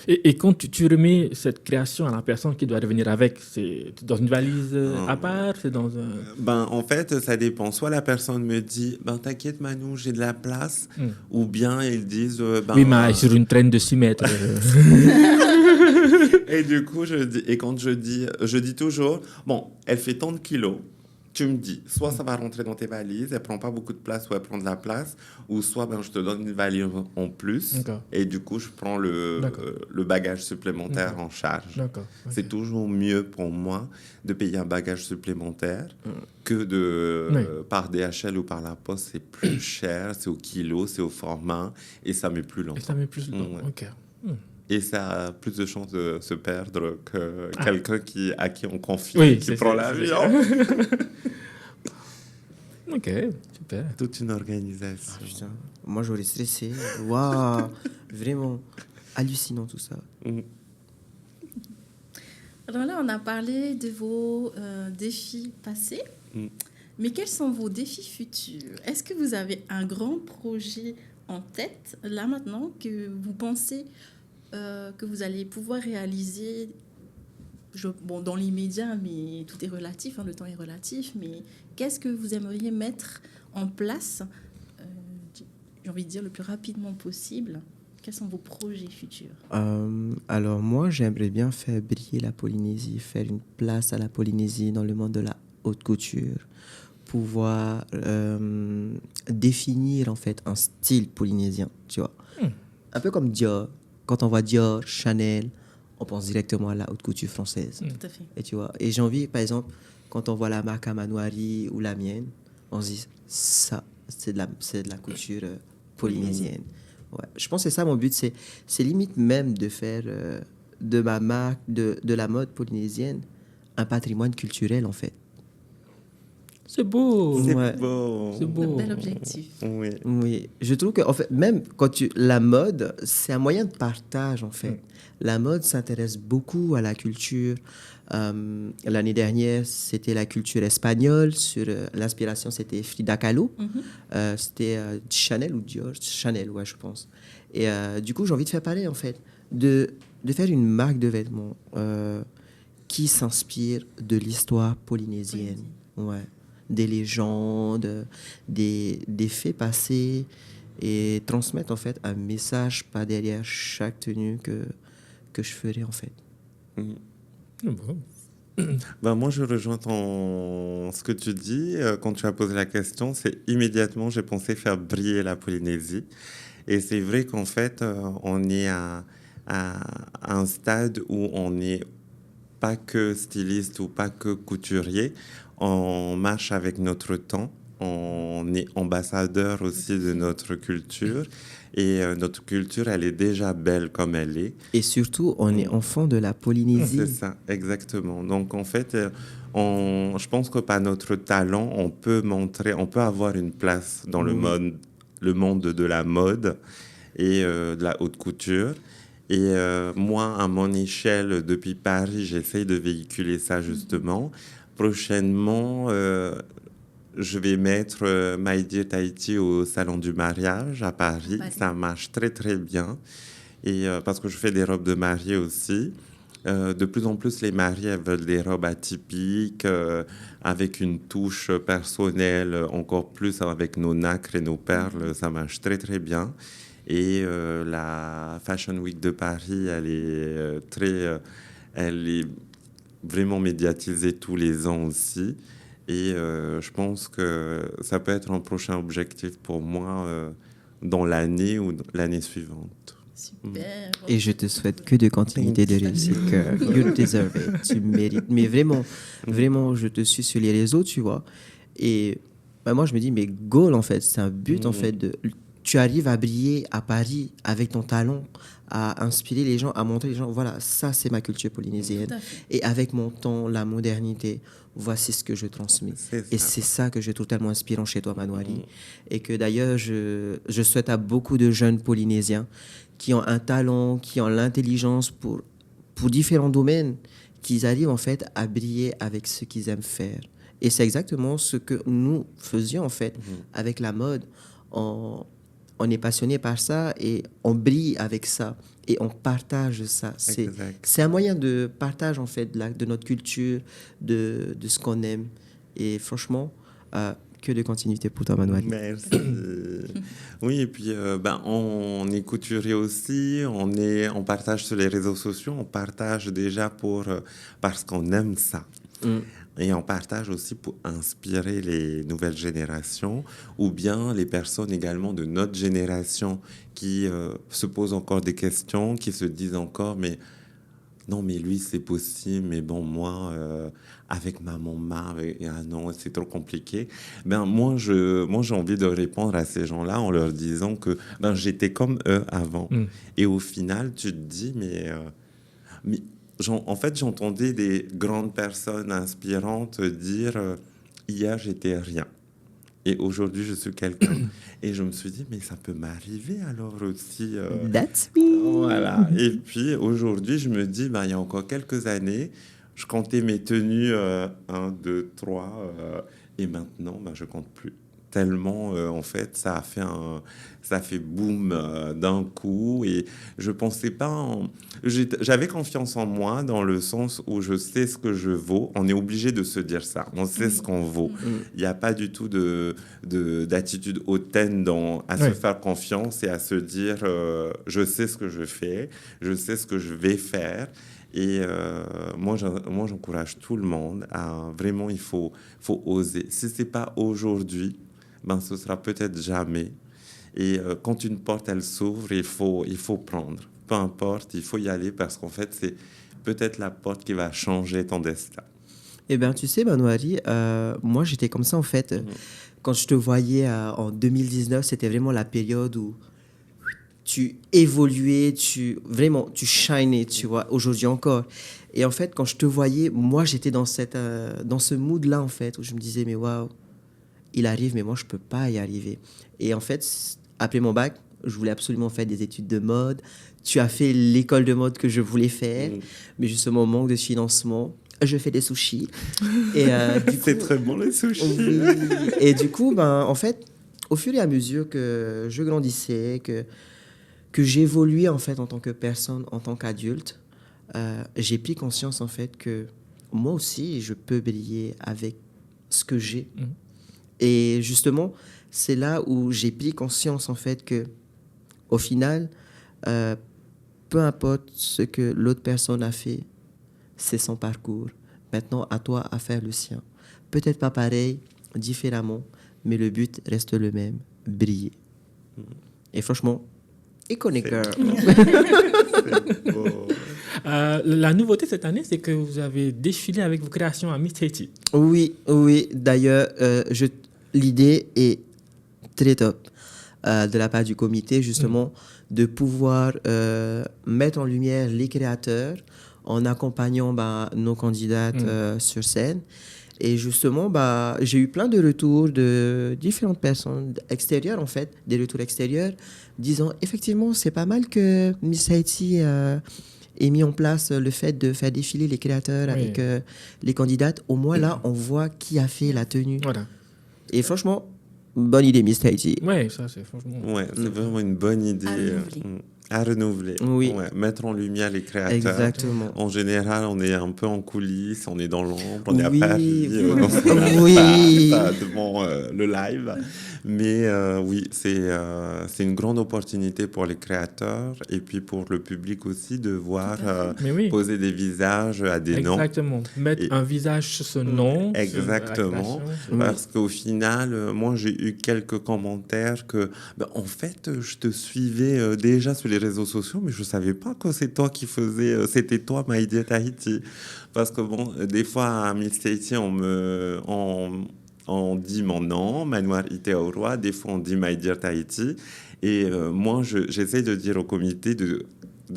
Speaker 1: Et quand tu remets cette création à la personne qui doit revenir avec, c'est dans une valise à part, c'est dans un...
Speaker 2: En fait, ça dépend. Soit la personne me dit, t'inquiète Manu, j'ai de la place, ou bien ils disent...
Speaker 1: oui, mais sur une traîne de 6 mètres.
Speaker 2: Et du coup, quand je dis toujours, elle fait tant de kilos, tu me dis, soit ça va rentrer dans tes valises, elle prend pas beaucoup de place ou elle prend de la place, ou soit je te donne une valise en plus, et du coup, je prends le bagage supplémentaire en charge. C'est toujours mieux pour moi de payer un bagage supplémentaire que par DHL ou par la poste. C'est plus cher, c'est au kilo, c'est au format, et ça met plus longtemps. Et ça a plus de chances de se perdre que quelqu'un à qui on confie, qui prend l'avion.
Speaker 1: Ok, super.
Speaker 2: Toute une organisation.
Speaker 3: Putain. Moi, j'aurais stressé. Waouh, vraiment hallucinant tout ça.
Speaker 4: Alors là, on a parlé de vos défis passés. Mais quels sont vos défis futurs? Est-ce que vous avez un grand projet en tête, là maintenant, que vous pensez que vous allez pouvoir réaliser dans l'immédiat, mais tout est relatif, le temps est relatif, mais qu'est-ce que vous aimeriez mettre en place, j'ai envie de dire, le plus rapidement possible? Quels sont vos projets futurs?
Speaker 3: Alors moi, j'aimerais bien faire briller la Polynésie, faire une place à la Polynésie dans le monde de la haute couture, pouvoir définir en fait un style polynésien, tu vois. Un peu comme Dior. Quand on voit Dior, Chanel, on pense directement à la haute couture française.
Speaker 4: Tout à fait.
Speaker 3: Et tu vois, et j'ai envie, par exemple, quand on voit la marque Amanoari ou la mienne, on se dit, ça, c'est de la couture polynésienne. Ouais. Je pense que c'est ça mon but, c'est limite même de faire de ma marque, de la mode polynésienne, un patrimoine culturel en fait.
Speaker 1: C'est beau.
Speaker 2: C'est
Speaker 3: Ouais.
Speaker 2: beau.
Speaker 1: C'est beau.
Speaker 4: Un bel objectif.
Speaker 2: Oui.
Speaker 3: Oui, je trouve que en fait, même la mode, c'est un moyen de partage en fait. La mode s'intéresse beaucoup à la culture. L'année dernière, c'était la culture espagnole. Sur l'inspiration, c'était Frida Kahlo. C'était Chanel ou Dior. Chanel, ouais, je pense. Et du coup, j'ai envie de faire pareil en fait, de faire une marque de vêtements qui s'inspire de l'histoire polynésienne. Ouais. Des légendes, des faits passés, et transmettre en fait un message pas derrière chaque tenue que je ferai en fait.
Speaker 2: Moi, je rejoins ce que tu dis. Quand tu as posé la question, c'est immédiatement, j'ai pensé faire briller la Polynésie. Et c'est vrai qu'en fait, on est à un stade où on n'est pas que styliste ou pas que couturier. On marche avec notre temps, on est ambassadeur aussi de notre culture, et notre culture, elle est déjà belle comme elle est.
Speaker 3: Et surtout, on est enfant de la Polynésie.
Speaker 2: C'est ça, exactement. Donc en fait, je pense que par notre talent, on peut avoir une place dans le monde de la mode et de la haute couture. Et moi, à mon échelle, depuis Paris, j'essaye de véhiculer ça justement. Prochainement, je vais mettre My Dear Tahiti au Salon du Mariage à Paris. Ça marche très, très bien. Et parce que je fais des robes de mariée aussi. De plus en plus, les mariées elles veulent des robes atypiques, avec une touche personnelle, encore plus avec nos nacres et nos perles. Ça marche très, très bien. Et la Fashion Week de Paris, elle est vraiment médiatisée tous les ans aussi. Et je pense que ça peut être un prochain objectif pour moi dans l'année ou l'année suivante.
Speaker 4: Super.
Speaker 3: Et je te souhaite que de continuité de réussite. You deserve it. Tu mérites. Mais vraiment, vraiment, je te suis sur les réseaux, tu vois. Et moi, je me dis, mais goal, en fait, c'est un but, en fait, tu arrives à briller à Paris avec ton talent, à inspirer les gens, à montrer les gens, voilà, ça c'est ma culture polynésienne. Et avec mon temps, la modernité, voici ce que je transmets. Et c'est ça que je trouve tellement inspirant chez toi, Manoari. Et que d'ailleurs, je souhaite à beaucoup de jeunes Polynésiens qui ont un talent, qui ont l'intelligence pour différents domaines, qu'ils arrivent en fait à briller avec ce qu'ils aiment faire. Et c'est exactement ce que nous faisions en fait avec la mode. On est passionné par ça et on brille avec ça et on partage ça. C'est un moyen de partage en fait de notre culture, de ce qu'on aime. Et franchement, que de continuité pour toi, Manoari.
Speaker 2: Merci. Oui, et puis on est couturier aussi, on partage sur les réseaux sociaux, on partage déjà parce qu'on aime ça. Et on partage aussi pour inspirer les nouvelles générations ou bien les personnes également de notre génération qui se posent encore des questions, qui se disent encore, mais non, mais lui, c'est possible, mais bon, moi, avec ma maman, ah non, c'est trop compliqué. Ben, moi, j'ai envie de répondre à ces gens-là en leur disant que ben, j'étais comme eux avant. Et au final, tu te dis, mais en fait, j'entendais des grandes personnes inspirantes dire hier, j'étais rien. Et aujourd'hui, je suis quelqu'un. Et je me suis dit, mais ça peut m'arriver alors aussi.
Speaker 3: That's me.
Speaker 2: Voilà. Et puis aujourd'hui, je me dis, ben, il y a encore quelques années, je comptais mes tenues 1, 2, 3. Et maintenant, ben, je compte plus. Tellement, en fait, ça a fait boum d'un coup. Et je pensais pas... J'avais confiance en moi dans le sens où je sais ce que je vaux. On est obligé de se dire ça. On sait ce qu'on vaut. Il n'y a pas du tout d'attitude hautaine à se faire confiance et à se dire je sais ce que je fais, je sais ce que je vais faire. Et moi, j'encourage tout le monde à vraiment, il faut oser. Si ce n'est pas aujourd'hui, ben, ce sera peut-être jamais. Et quand une porte, elle s'ouvre, il faut prendre. Peu importe, il faut y aller parce qu'en fait, c'est peut-être la porte qui va changer ton destin.
Speaker 3: Eh bien, tu sais, Manouari, moi, j'étais comme ça, en fait. Quand je te voyais en 2019, c'était vraiment la période où tu évoluais, tu shinais, tu vois, aujourd'hui encore. Et en fait, quand je te voyais, moi, j'étais dans ce mood-là, en fait, où je me disais, mais waouh, il arrive, mais moi, je peux pas y arriver. Et en fait, après mon bac, je voulais absolument faire des études de mode. Tu as fait l'école de mode que je voulais faire, mais justement, manque de financement. Je fais des sushis. Et
Speaker 2: c'est très bon, les sushis.
Speaker 3: Oui. Et du coup, ben, en fait, au fur et à mesure que je grandissais, que j'évoluais en fait en tant que personne, en tant qu'adulte, j'ai pris conscience en fait que moi aussi, je peux briller avec ce que j'ai. Et justement, c'est là où j'ai pris conscience en fait que, au final, peu importe ce que l'autre personne a fait, c'est son parcours. Maintenant, à toi à faire le sien. Peut-être pas pareil, différemment, mais le but reste le même, briller. Et franchement, iconic girl.
Speaker 1: La nouveauté cette année, c'est que vous avez défilé avec vos créations à Miss Haiti.
Speaker 3: Oui. D'ailleurs, l'idée est très top de la part du comité, justement, de pouvoir mettre en lumière les créateurs en accompagnant nos candidates sur scène. Et justement, j'ai eu plein de retours de différentes personnes extérieures, en fait, des retours extérieurs, disant, effectivement, c'est pas mal que Miss Haiti ait mis en place le fait de faire défiler les créateurs avec les candidates. Au moins, là, on voit qui a fait la tenue.
Speaker 1: Voilà.
Speaker 3: Et franchement, bonne idée, Miss Haiti.
Speaker 1: Oui, ça, c'est franchement...
Speaker 2: Ouais, c'est vraiment une bonne idée. À renouveler.
Speaker 3: Oui.
Speaker 2: Ouais, mettre en lumière les créateurs.
Speaker 3: Exactement.
Speaker 2: En général, on est un peu en coulisses, on est dans l'ombre, on est à Paris, pas devant le live. Mais oui, c'est une grande opportunité pour les créateurs et puis pour le public aussi de voir poser des visages à des noms.
Speaker 1: Exactement. Mettre un visage sur ce nom.
Speaker 2: Exactement. Parce qu'au final, moi, j'ai eu quelques commentaires que, en fait, je te suivais déjà sur les réseaux sociaux, mais je ne savais pas que c'est toi qui faisais, c'était toi, My Dear Tahiti. Parce que bon, des fois, à Miss Tahiti, on dit mon nom, Manoir Iteauroi, des fois on dit My Dear Tahiti. Et moi, j'essaie de dire au comité de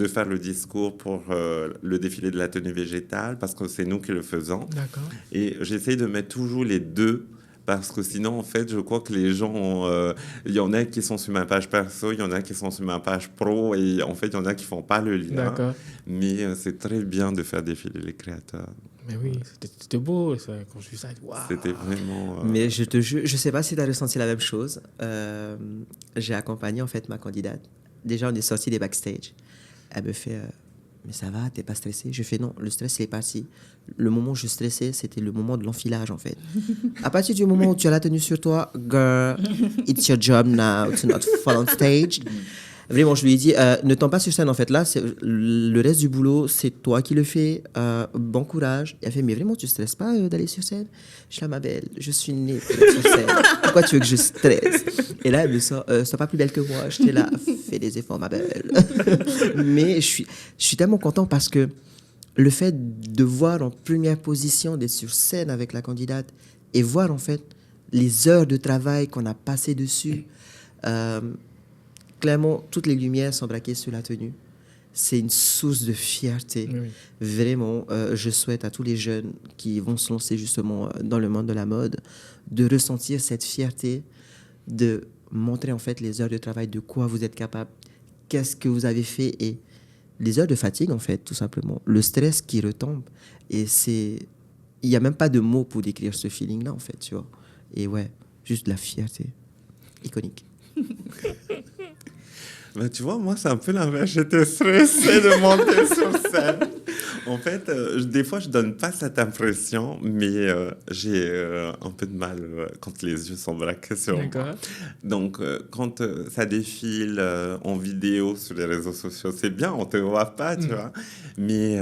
Speaker 2: faire le discours pour le défilé de la tenue végétale, parce que c'est nous qui le faisons.
Speaker 1: D'accord.
Speaker 2: Et j'essaie de mettre toujours les deux, parce que sinon, en fait, je crois que les gens... Il y en a qui sont sur ma page perso, il y en a qui sont sur ma page pro, et en fait, il y en a qui font pas le lien.
Speaker 1: D'accord.
Speaker 2: Mais c'est très bien de faire défiler les créateurs.
Speaker 1: Mais oui, c'était beau, ça, quand je vis ça. Wow.
Speaker 2: C'était vraiment...
Speaker 3: Mais je te jure, je sais pas si tu as ressenti la même chose. J'ai accompagné, en fait, ma candidate. Déjà, on est sorti des backstage. Elle me fait... mais ça va, t'es pas stressé? Je fais non, le stress, il est parti. Le moment où je stressais, c'était le moment de l'enfilage, en fait. À partir du moment où tu as la tenue sur toi, girl, it's your job now to not fall on stage. Vraiment, je lui ai dit, ne tends pas sur scène, en fait. Là, le reste du boulot, c'est toi qui le fais. Bon courage. Et elle fait, mais vraiment, tu stresses pas d'aller sur scène? Je suis là, ma belle, je suis née pour être sur scène. Pourquoi tu veux que je stresse? Et là, elle me sort, sois pas plus belle que moi. J'étais là, fais des efforts, ma belle. Mais je suis tellement content parce que le fait de voir en première position, d'être sur scène avec la candidate et voir, en fait, les heures de travail qu'on a passées dessus, clairement, toutes les lumières sont braquées sur la tenue. C'est une source de fierté.
Speaker 1: Oui.
Speaker 3: Vraiment, je souhaite à tous les jeunes qui vont se lancer justement dans le monde de la mode de ressentir cette fierté, de montrer en fait les heures de travail, de quoi vous êtes capable, qu'est-ce que vous avez fait et les heures de fatigue en fait, tout simplement. Le stress qui retombe. Et c'est... Il n'y a même pas de mots pour décrire ce feeling-là en fait, tu vois. Et ouais, juste de la fierté. Iconique.
Speaker 2: Ben, tu vois, moi, c'est un peu l'inverse. J'étais stressée de monter sur scène. En fait, des fois, je donne pas cette impression, mais j'ai un peu de mal quand les yeux sont braqués sur moi. Donc, quand ça défile en vidéo sur les réseaux sociaux, c'est bien, on te voit pas, tu vois. Mais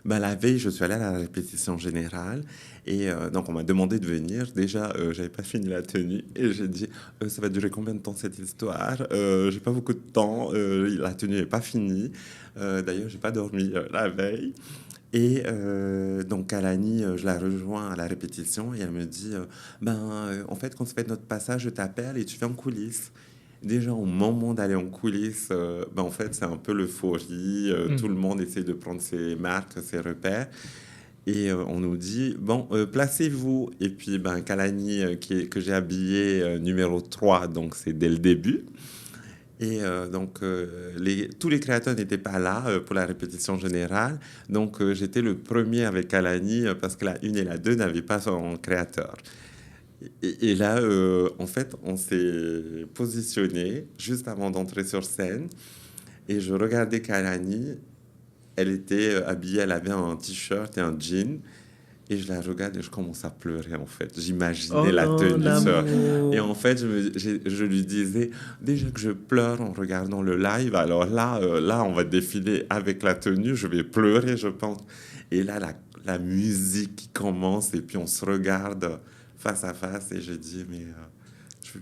Speaker 2: ben, la veille, je suis allée à la répétition générale. Et donc, on m'a demandé de venir. Déjà, j'avais pas fini la tenue. Et j'ai dit, ça va durer combien de temps cette histoire? J'ai pas beaucoup de temps. La tenue n'est pas finie. D'ailleurs, j'ai pas dormi la veille. Et donc, Kalani, je la rejoins à la répétition. Et elle me dit, en fait, quand tu fais notre passage, je t'appelle et tu fais en coulisses. Déjà, au moment d'aller en coulisses, en fait, c'est un peu l'euphorie. Tout le monde essaie de prendre ses marques, ses repères. Et on nous dit, placez-vous. Et puis, Kalani, que j'ai habillé numéro 3, donc c'est dès le début. Et donc, tous les créateurs n'étaient pas là pour la répétition générale. Donc, j'étais le premier avec Kalani parce que la 1 et la 2 n'avaient pas son créateur. Et là, en fait, on s'est positionné juste avant d'entrer sur scène. Et je regardais Kalani. Elle était habillée, elle avait un t-shirt et un jean. Et je la regarde et je commence à pleurer, en fait. J'imaginais la tenue. Et en fait, je lui disais, déjà que je pleure en regardant le live, alors là, on va défiler avec la tenue, je vais pleurer, je pense. Et là, la musique qui commence et puis on se regarde face à face et je dis, mais... je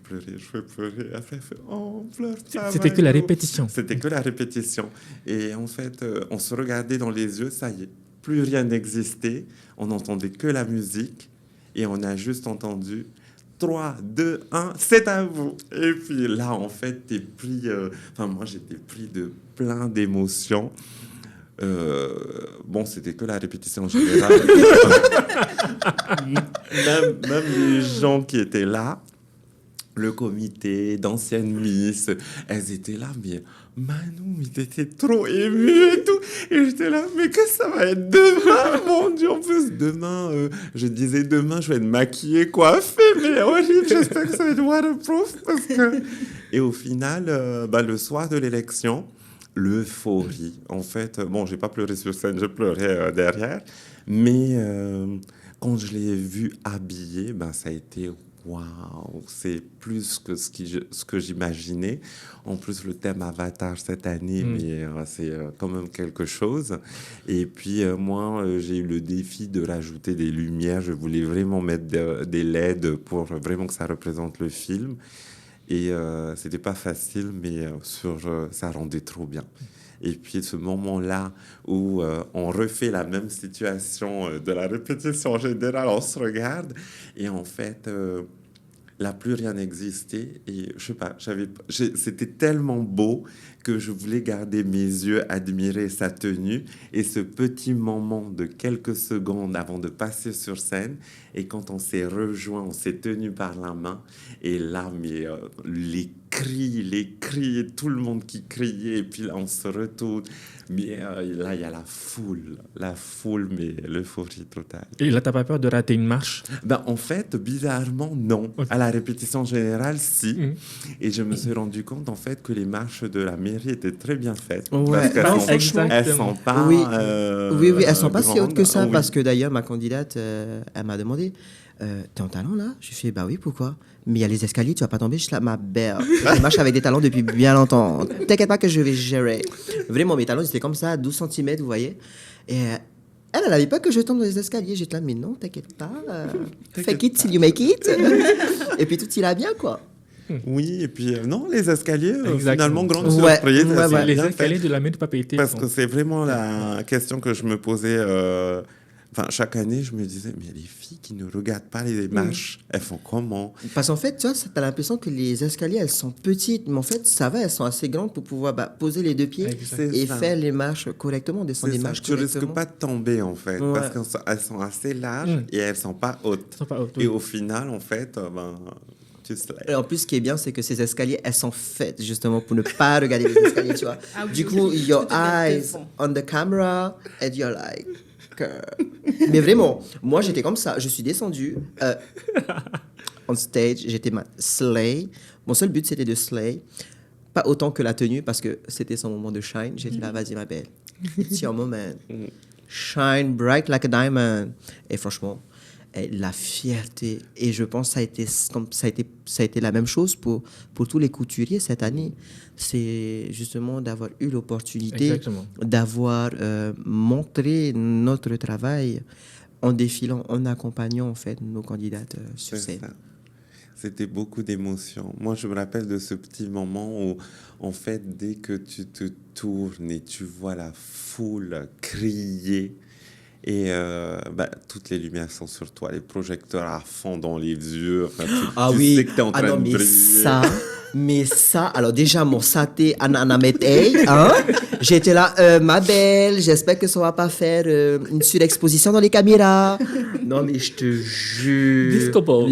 Speaker 2: vais pleurer. Après, elle fait, oh, on pleure pas.
Speaker 1: C'était que la répétition.
Speaker 2: C'était que la répétition. Et en fait, on se regardait dans les yeux, ça y est, plus rien n'existait. On n'entendait que la musique. Et on a juste entendu 3, 2, 1, c'est à vous. Et puis là, en fait, t'es pris... moi, j'étais pris de plein d'émotions. C'était que la répétition générale. même les gens qui étaient là, le comité d'anciennes Miss, elles étaient là, mais Manu, il était trop ému et tout. Et j'étais là, mais qu'est-ce que ça va être demain, mon Dieu? En plus, demain, je disais demain, je vais être maquillée, coiffée, mais horrible, j'espère que ça va être waterproof. Et au final, le soir de l'élection, l'euphorie. En fait, j'ai pas pleuré sur scène, je pleurais derrière. Mais quand je l'ai vu habillée, ça a été... Waouh, c'est plus que ce que j'imaginais. En plus, le thème Avatar cette année, mais c'est quand même quelque chose. Et puis, moi, j'ai eu le défi de rajouter des lumières. Je voulais vraiment mettre des LED pour vraiment que ça représente le film. Et c'était pas facile, mais ça rendait trop bien. Et puis ce moment-là où on refait la même situation de la répétition générale, on se regarde et en fait, là, plus rien n'existait. Et je sais pas, c'était tellement beau que je voulais garder mes yeux, admirer sa tenue et ce petit moment de quelques secondes avant de passer sur scène. Et quand on s'est rejoint, on s'est tenu par la main. Et là, les cris, tout le monde qui criait. Et puis là, on se retourne. Mais là, il y a la foule, mais l'euphorie totale.
Speaker 1: Et là, t'as pas peur de rater une marche?
Speaker 2: En fait, bizarrement, non. Okay. À la répétition générale, si. Et je me suis rendu compte, en fait, que les marches de la mairie étaient très bien faites.
Speaker 3: Ouais,
Speaker 2: elles sont pas
Speaker 3: oui, elles sont pas si hautes que ça,
Speaker 2: oui.
Speaker 3: parce que d'ailleurs, ma candidate, elle m'a demandé, t'es en talons là? Je fais, bah oui, pourquoi? Mais il y a les escaliers, tu vas pas tomber. Je suis là, ma belle. Je marche avec des talons depuis bien longtemps. T'inquiète pas que je vais gérer. Vraiment, mes talons, ils étaient comme ça, 12 cm, vous voyez. Et elle n'avait pas que je tombe dans les escaliers. J'étais là, mais non, t'inquiète pas. Fake it till you make it. Et puis tout ira bien, quoi.
Speaker 2: Oui, et puis non, les escaliers,
Speaker 1: Exactement.
Speaker 2: finalement, grande
Speaker 3: Ouais,
Speaker 2: surprise.
Speaker 3: ouais,
Speaker 2: c'est
Speaker 3: ouais.
Speaker 1: Les
Speaker 2: bien
Speaker 1: escaliers
Speaker 2: fait.
Speaker 1: de la main de papeterie.
Speaker 2: Parce que c'est vraiment la question que je me posais. Enfin, chaque année, je me disais, mais les filles qui ne regardent pas les marches, elles font comment?
Speaker 3: Parce qu'en fait, tu vois, t'as l'impression que les escaliers, elles sont petites. Mais en fait, ça va, elles sont assez grandes pour pouvoir poser les deux pieds
Speaker 1: Exact.
Speaker 3: et
Speaker 2: ça.
Speaker 3: faire les marches correctement, descendre
Speaker 2: C'est
Speaker 3: les
Speaker 2: ça,
Speaker 3: marches
Speaker 2: tu risques
Speaker 3: correctement.
Speaker 2: pas de tomber, en fait,
Speaker 3: Ouais.
Speaker 2: parce qu'elles sont assez larges et elles sont pas hautes.
Speaker 1: Ils sont pas hautes,
Speaker 2: Et
Speaker 1: oui.
Speaker 2: au final, en fait, tu slides.
Speaker 3: Et en plus, ce qui est bien, c'est que ces escaliers, elles sont faites justement pour ne pas regarder les escaliers, tu vois.
Speaker 4: Ah oui,
Speaker 3: Du
Speaker 4: oui,
Speaker 3: coup,
Speaker 4: oui,
Speaker 3: your
Speaker 4: tout est
Speaker 3: eyes
Speaker 4: devant.
Speaker 3: on the camera and you're like... Mais vraiment, moi, j'étais comme ça. Je suis descendu on stage. J'étais slay. Mon seul but, c'était de slay. Pas autant que la tenue, parce que c'était son moment de shine. J'étais là, vas-y, ma belle. It's your moment. Shine bright like a diamond. Et franchement, la fierté. Et je pense que ça a été la même chose pour tous les couturiers cette année. C'est justement d'avoir eu l'opportunité
Speaker 1: Exactement.
Speaker 3: d'avoir montré notre travail en défilant, en accompagnant en fait nos candidates sur
Speaker 2: C'est
Speaker 3: scène.
Speaker 2: ça. C'était beaucoup d'émotions. Moi, je me rappelle de ce petit moment où, en fait, dès que tu te tournes et tu vois la foule crier, et toutes les lumières sont sur toi, les projecteurs à fond dans les yeux. Enfin, tu sais que tu es en train
Speaker 3: non,
Speaker 2: de briller.
Speaker 3: mais ça, alors déjà, mon saté Ananametei, hein, j'étais là, ma belle, j'espère que ça va pas faire une surexposition dans les caméras. Non, mais je te jure.
Speaker 1: Disco ball.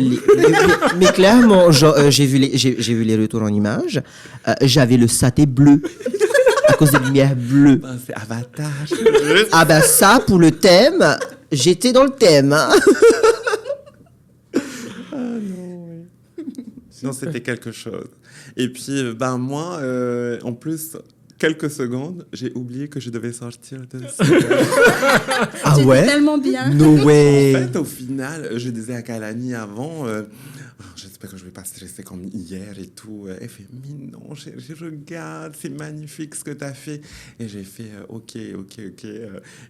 Speaker 3: Mais clairement, genre, j'ai vu les retours en images, j'avais le saté bleu. À cause des lumières bleues.
Speaker 2: Ben, c'est Avatar.
Speaker 3: Ah ben ça, pour le thème, j'étais dans le thème. Hein.
Speaker 2: Non, c'était quelque chose. Et puis, moi, en plus, quelques secondes, j'ai oublié que je devais sortir de ça.
Speaker 3: Ah
Speaker 4: C'était
Speaker 3: ouais?
Speaker 4: tellement bien.
Speaker 3: No
Speaker 2: En
Speaker 3: way.
Speaker 2: fait, au final, je disais à Kalani avant, j'espère que je ne vais pas stresser comme hier et tout. Elle fait, mais non, je regarde, c'est magnifique ce que tu as fait. Et j'ai fait, ok.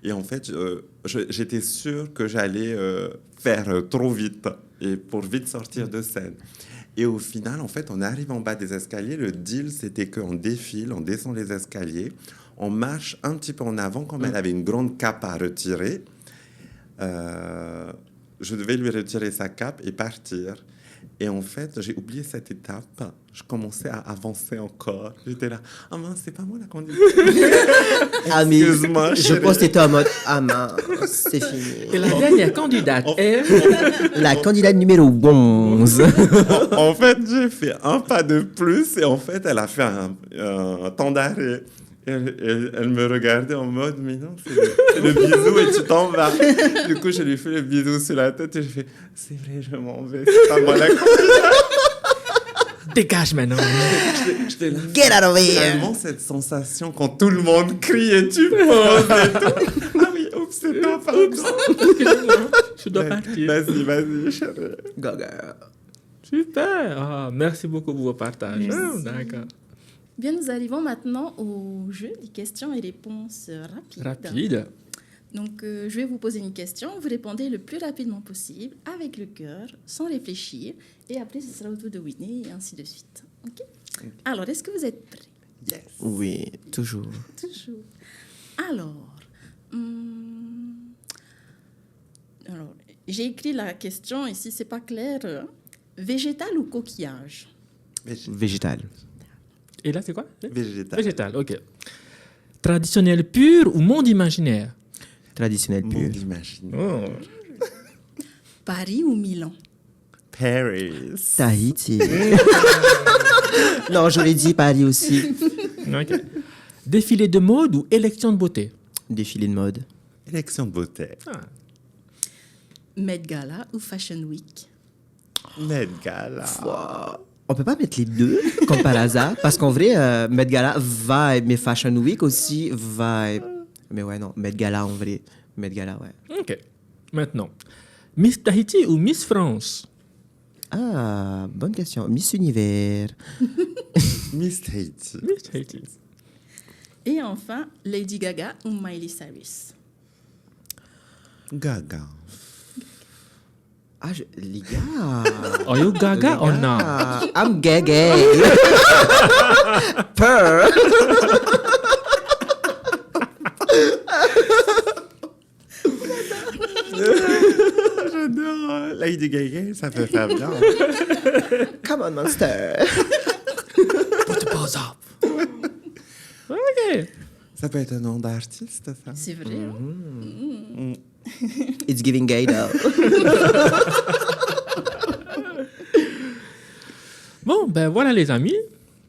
Speaker 2: Et en fait, j'étais sûr que j'allais faire trop vite et pour vite sortir de scène. Et au final, en fait, on arrive en bas des escaliers. Le deal, c'était qu'on défile, on descend les escaliers, on marche un petit peu en avant, comme elle avait une grande cape à retirer. Je devais lui retirer sa cape et partir. Et en fait, j'ai oublié cette étape. Je commençais à avancer encore. J'étais là, ah mince, c'est pas moi la conductrice.
Speaker 3: Ah mais
Speaker 2: Excuse-moi,
Speaker 3: je
Speaker 2: chérie.
Speaker 3: pense que t'étais en mode, ah mince, c'est
Speaker 1: Et
Speaker 3: fini.
Speaker 1: la dernière candidate est...
Speaker 3: La candidate numéro 11.
Speaker 2: En fait, j'ai fait un pas de plus et en fait, elle a fait un temps d'arrêt. Elle me regardait en mode, mais non, c'est le bisou et tu t'en vas. Du coup, je lui fais le bisou sur la tête et je fais, c'est vrai, je m'en vais. C'est pas moi la
Speaker 1: Dégage maintenant.
Speaker 2: J'étais là.
Speaker 3: Get out of here.
Speaker 2: Vraiment cette sensation quand tout le monde crie et tu poses et tout. Ah oui, oups, c'est toi, pardon.
Speaker 1: Excusez-moi, je dois partir.
Speaker 2: Vas-y, chérie.
Speaker 3: Go girl.
Speaker 1: Super. Ah, merci beaucoup pour vos partages. Ah, d'accord.
Speaker 4: Bien, nous arrivons maintenant au jeu des questions et réponses rapides.
Speaker 1: Rapide.
Speaker 4: Donc, je vais vous poser une question. Vous répondez le plus rapidement possible, avec le cœur, sans réfléchir. Et après, ce sera au tour de Whitney et ainsi de suite. OK? Alors, est-ce que vous êtes prêts?
Speaker 2: Yes.
Speaker 3: Oui, toujours.
Speaker 4: Toujours. Alors, j'ai écrit la question ici, c'est pas clair. Végétal ou coquillage?
Speaker 3: Végétal.
Speaker 1: Et là, c'est quoi?
Speaker 2: Végétal.
Speaker 1: Végétal, ok. Traditionnel pur ou monde imaginaire?
Speaker 3: Traditionnel pur.
Speaker 2: Monde imaginaire.
Speaker 1: Oh.
Speaker 4: Paris ou Milan?
Speaker 2: Paris.
Speaker 3: Tahiti. Non, j'aurais dit Paris aussi.
Speaker 1: Ok. Défilé de mode ou élection de beauté?
Speaker 3: Défilé de mode.
Speaker 2: Élection de beauté.
Speaker 1: Ah.
Speaker 4: Met Gala ou Fashion Week?
Speaker 2: Met Gala.
Speaker 3: On peut pas mettre les deux, comme par hasard, parce qu'en vrai, Met Gala vibe, mais Fashion Week aussi vibe. Mais ouais, non, Met Gala en vrai. Met Gala, ouais.
Speaker 1: Ok. Maintenant, Miss Tahiti ou Miss France?
Speaker 3: Ah, bonne question. Miss Univers.
Speaker 2: Miss Tahiti.
Speaker 1: Miss Tahiti.
Speaker 4: Et enfin, Lady Gaga ou Miley Cyrus?
Speaker 2: Gaga.
Speaker 3: Ah, les gars.
Speaker 1: Are you Gaga
Speaker 3: Les
Speaker 1: or
Speaker 3: gars,
Speaker 1: not?
Speaker 3: I'm gaga. Purr.
Speaker 2: J'adore. Lady Gaga, ça peut faire bien.
Speaker 3: Come on, monster.
Speaker 1: Put the paws up. OK.
Speaker 2: Ça peut être un nom d'artiste, ça.
Speaker 4: C'est vrai, hein?
Speaker 3: It's giving gay though.
Speaker 1: Bon, ben voilà les amis.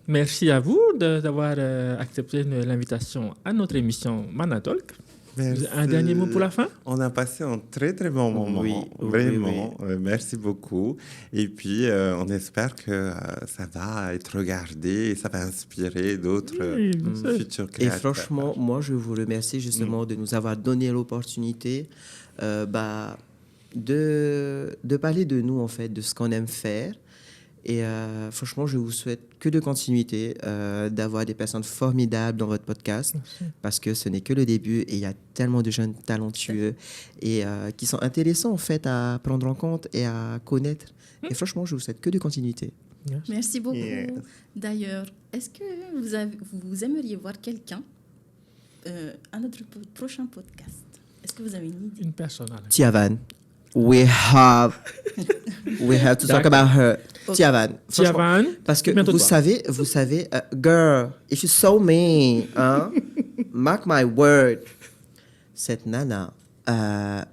Speaker 1: Merci à vous d'avoir accepté l'invitation à notre émission Manatalk.
Speaker 2: Merci.
Speaker 1: Un dernier mot pour la fin?
Speaker 2: On a passé un très très bon moment,
Speaker 3: Oui,
Speaker 2: vraiment. Merci beaucoup. Et puis, on espère que ça va être regardé et ça va inspirer d'autres futurs
Speaker 3: Et
Speaker 2: créateurs.
Speaker 3: franchement, moi, je vous remercie justement de nous avoir donné l'opportunité de parler de nous, en fait, de ce qu'on aime faire. Et franchement, je vous souhaite que de continuité, d'avoir des personnes formidables dans votre podcast, parce que ce n'est que le début et il y a tellement de jeunes talentueux et qui sont intéressants, en fait, à prendre en compte et à connaître. Et franchement, je vous souhaite que de continuité.
Speaker 4: Merci beaucoup.
Speaker 2: Yes.
Speaker 4: D'ailleurs, est-ce que vous aimeriez voir quelqu'un à notre prochain podcast? Est-ce que vous avez une idée?
Speaker 1: Une personne. alors.
Speaker 3: Tiavan, we have to talk about her. Tiavan. Franchement,
Speaker 1: Tiavan.
Speaker 3: parce que
Speaker 1: bientôt
Speaker 3: vous
Speaker 1: toi.
Speaker 3: savez, girl, if you saw me, hein, mark my word, cette nana,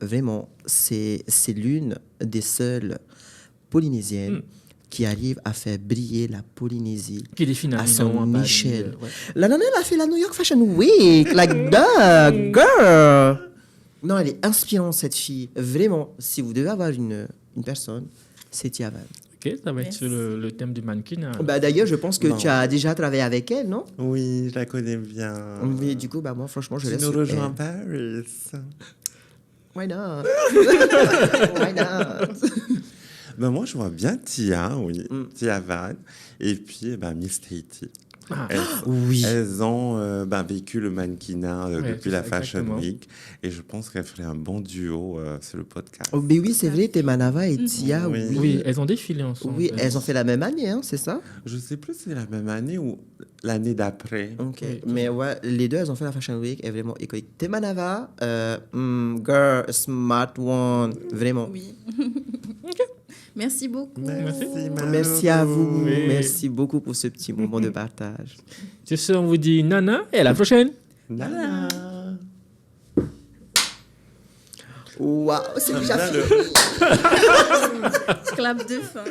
Speaker 3: vraiment, c'est l'une des seules Polynésiennes qui arrive à faire briller la Polynésie
Speaker 1: Qui définit
Speaker 3: à
Speaker 1: un
Speaker 3: son
Speaker 1: nom à Paris,
Speaker 3: échelle.
Speaker 1: ouais.
Speaker 3: La nana, elle a fait la New York Fashion Week, like that, girl. Non, elle est inspirante, cette fille. Vraiment, si vous devez avoir une personne, c'est Tiavan.
Speaker 1: OK, ça va être
Speaker 4: Merci.
Speaker 1: sur le thème du mannequin.
Speaker 3: Bah, d'ailleurs, je pense que
Speaker 2: Non.
Speaker 3: tu as déjà travaillé avec elle, non?
Speaker 2: Oui, je la connais bien.
Speaker 3: Oui, du coup, bah, moi, franchement, je
Speaker 2: Tu
Speaker 3: laisse
Speaker 2: nous
Speaker 3: sur
Speaker 2: rejoins à
Speaker 3: elle.
Speaker 2: Paris.
Speaker 3: Why not? Why not?
Speaker 2: Ben moi, je vois bien Tia, oui, Tia Van, et puis Miss Tahiti.
Speaker 1: Ah.
Speaker 3: Oui.
Speaker 2: Elles ont vécu le mannequinat
Speaker 1: Ouais,
Speaker 2: depuis
Speaker 1: c'est
Speaker 2: la
Speaker 1: ça,
Speaker 2: Fashion
Speaker 1: exactement.
Speaker 2: Week, et je pense qu'elles feraient un bon duo sur le podcast.
Speaker 3: Oh, mais oui, c'est vrai, Temanava et Tia,
Speaker 2: Oui.
Speaker 3: oui.
Speaker 1: Oui, elles ont défilé ensemble.
Speaker 3: Oui, elles ont fait la même année, hein, c'est ça?
Speaker 2: Je sais plus si c'est la même année ou l'année d'après.
Speaker 3: Ok.
Speaker 1: Oui.
Speaker 3: Mais ouais, les deux, elles ont fait la Fashion Week, est vraiment iconique. Temanava, girl, smart one, vraiment.
Speaker 4: Oui. Merci beaucoup.
Speaker 2: Merci, Malou.
Speaker 3: Merci à vous.
Speaker 1: Oui.
Speaker 3: Merci beaucoup pour ce petit moment de partage.
Speaker 1: Sur ce, on vous dit nana et à la prochaine.
Speaker 2: Nana.
Speaker 3: Waouh, c'est déjà
Speaker 2: J'aime bien
Speaker 3: fini.
Speaker 2: le-
Speaker 4: Clap de fin.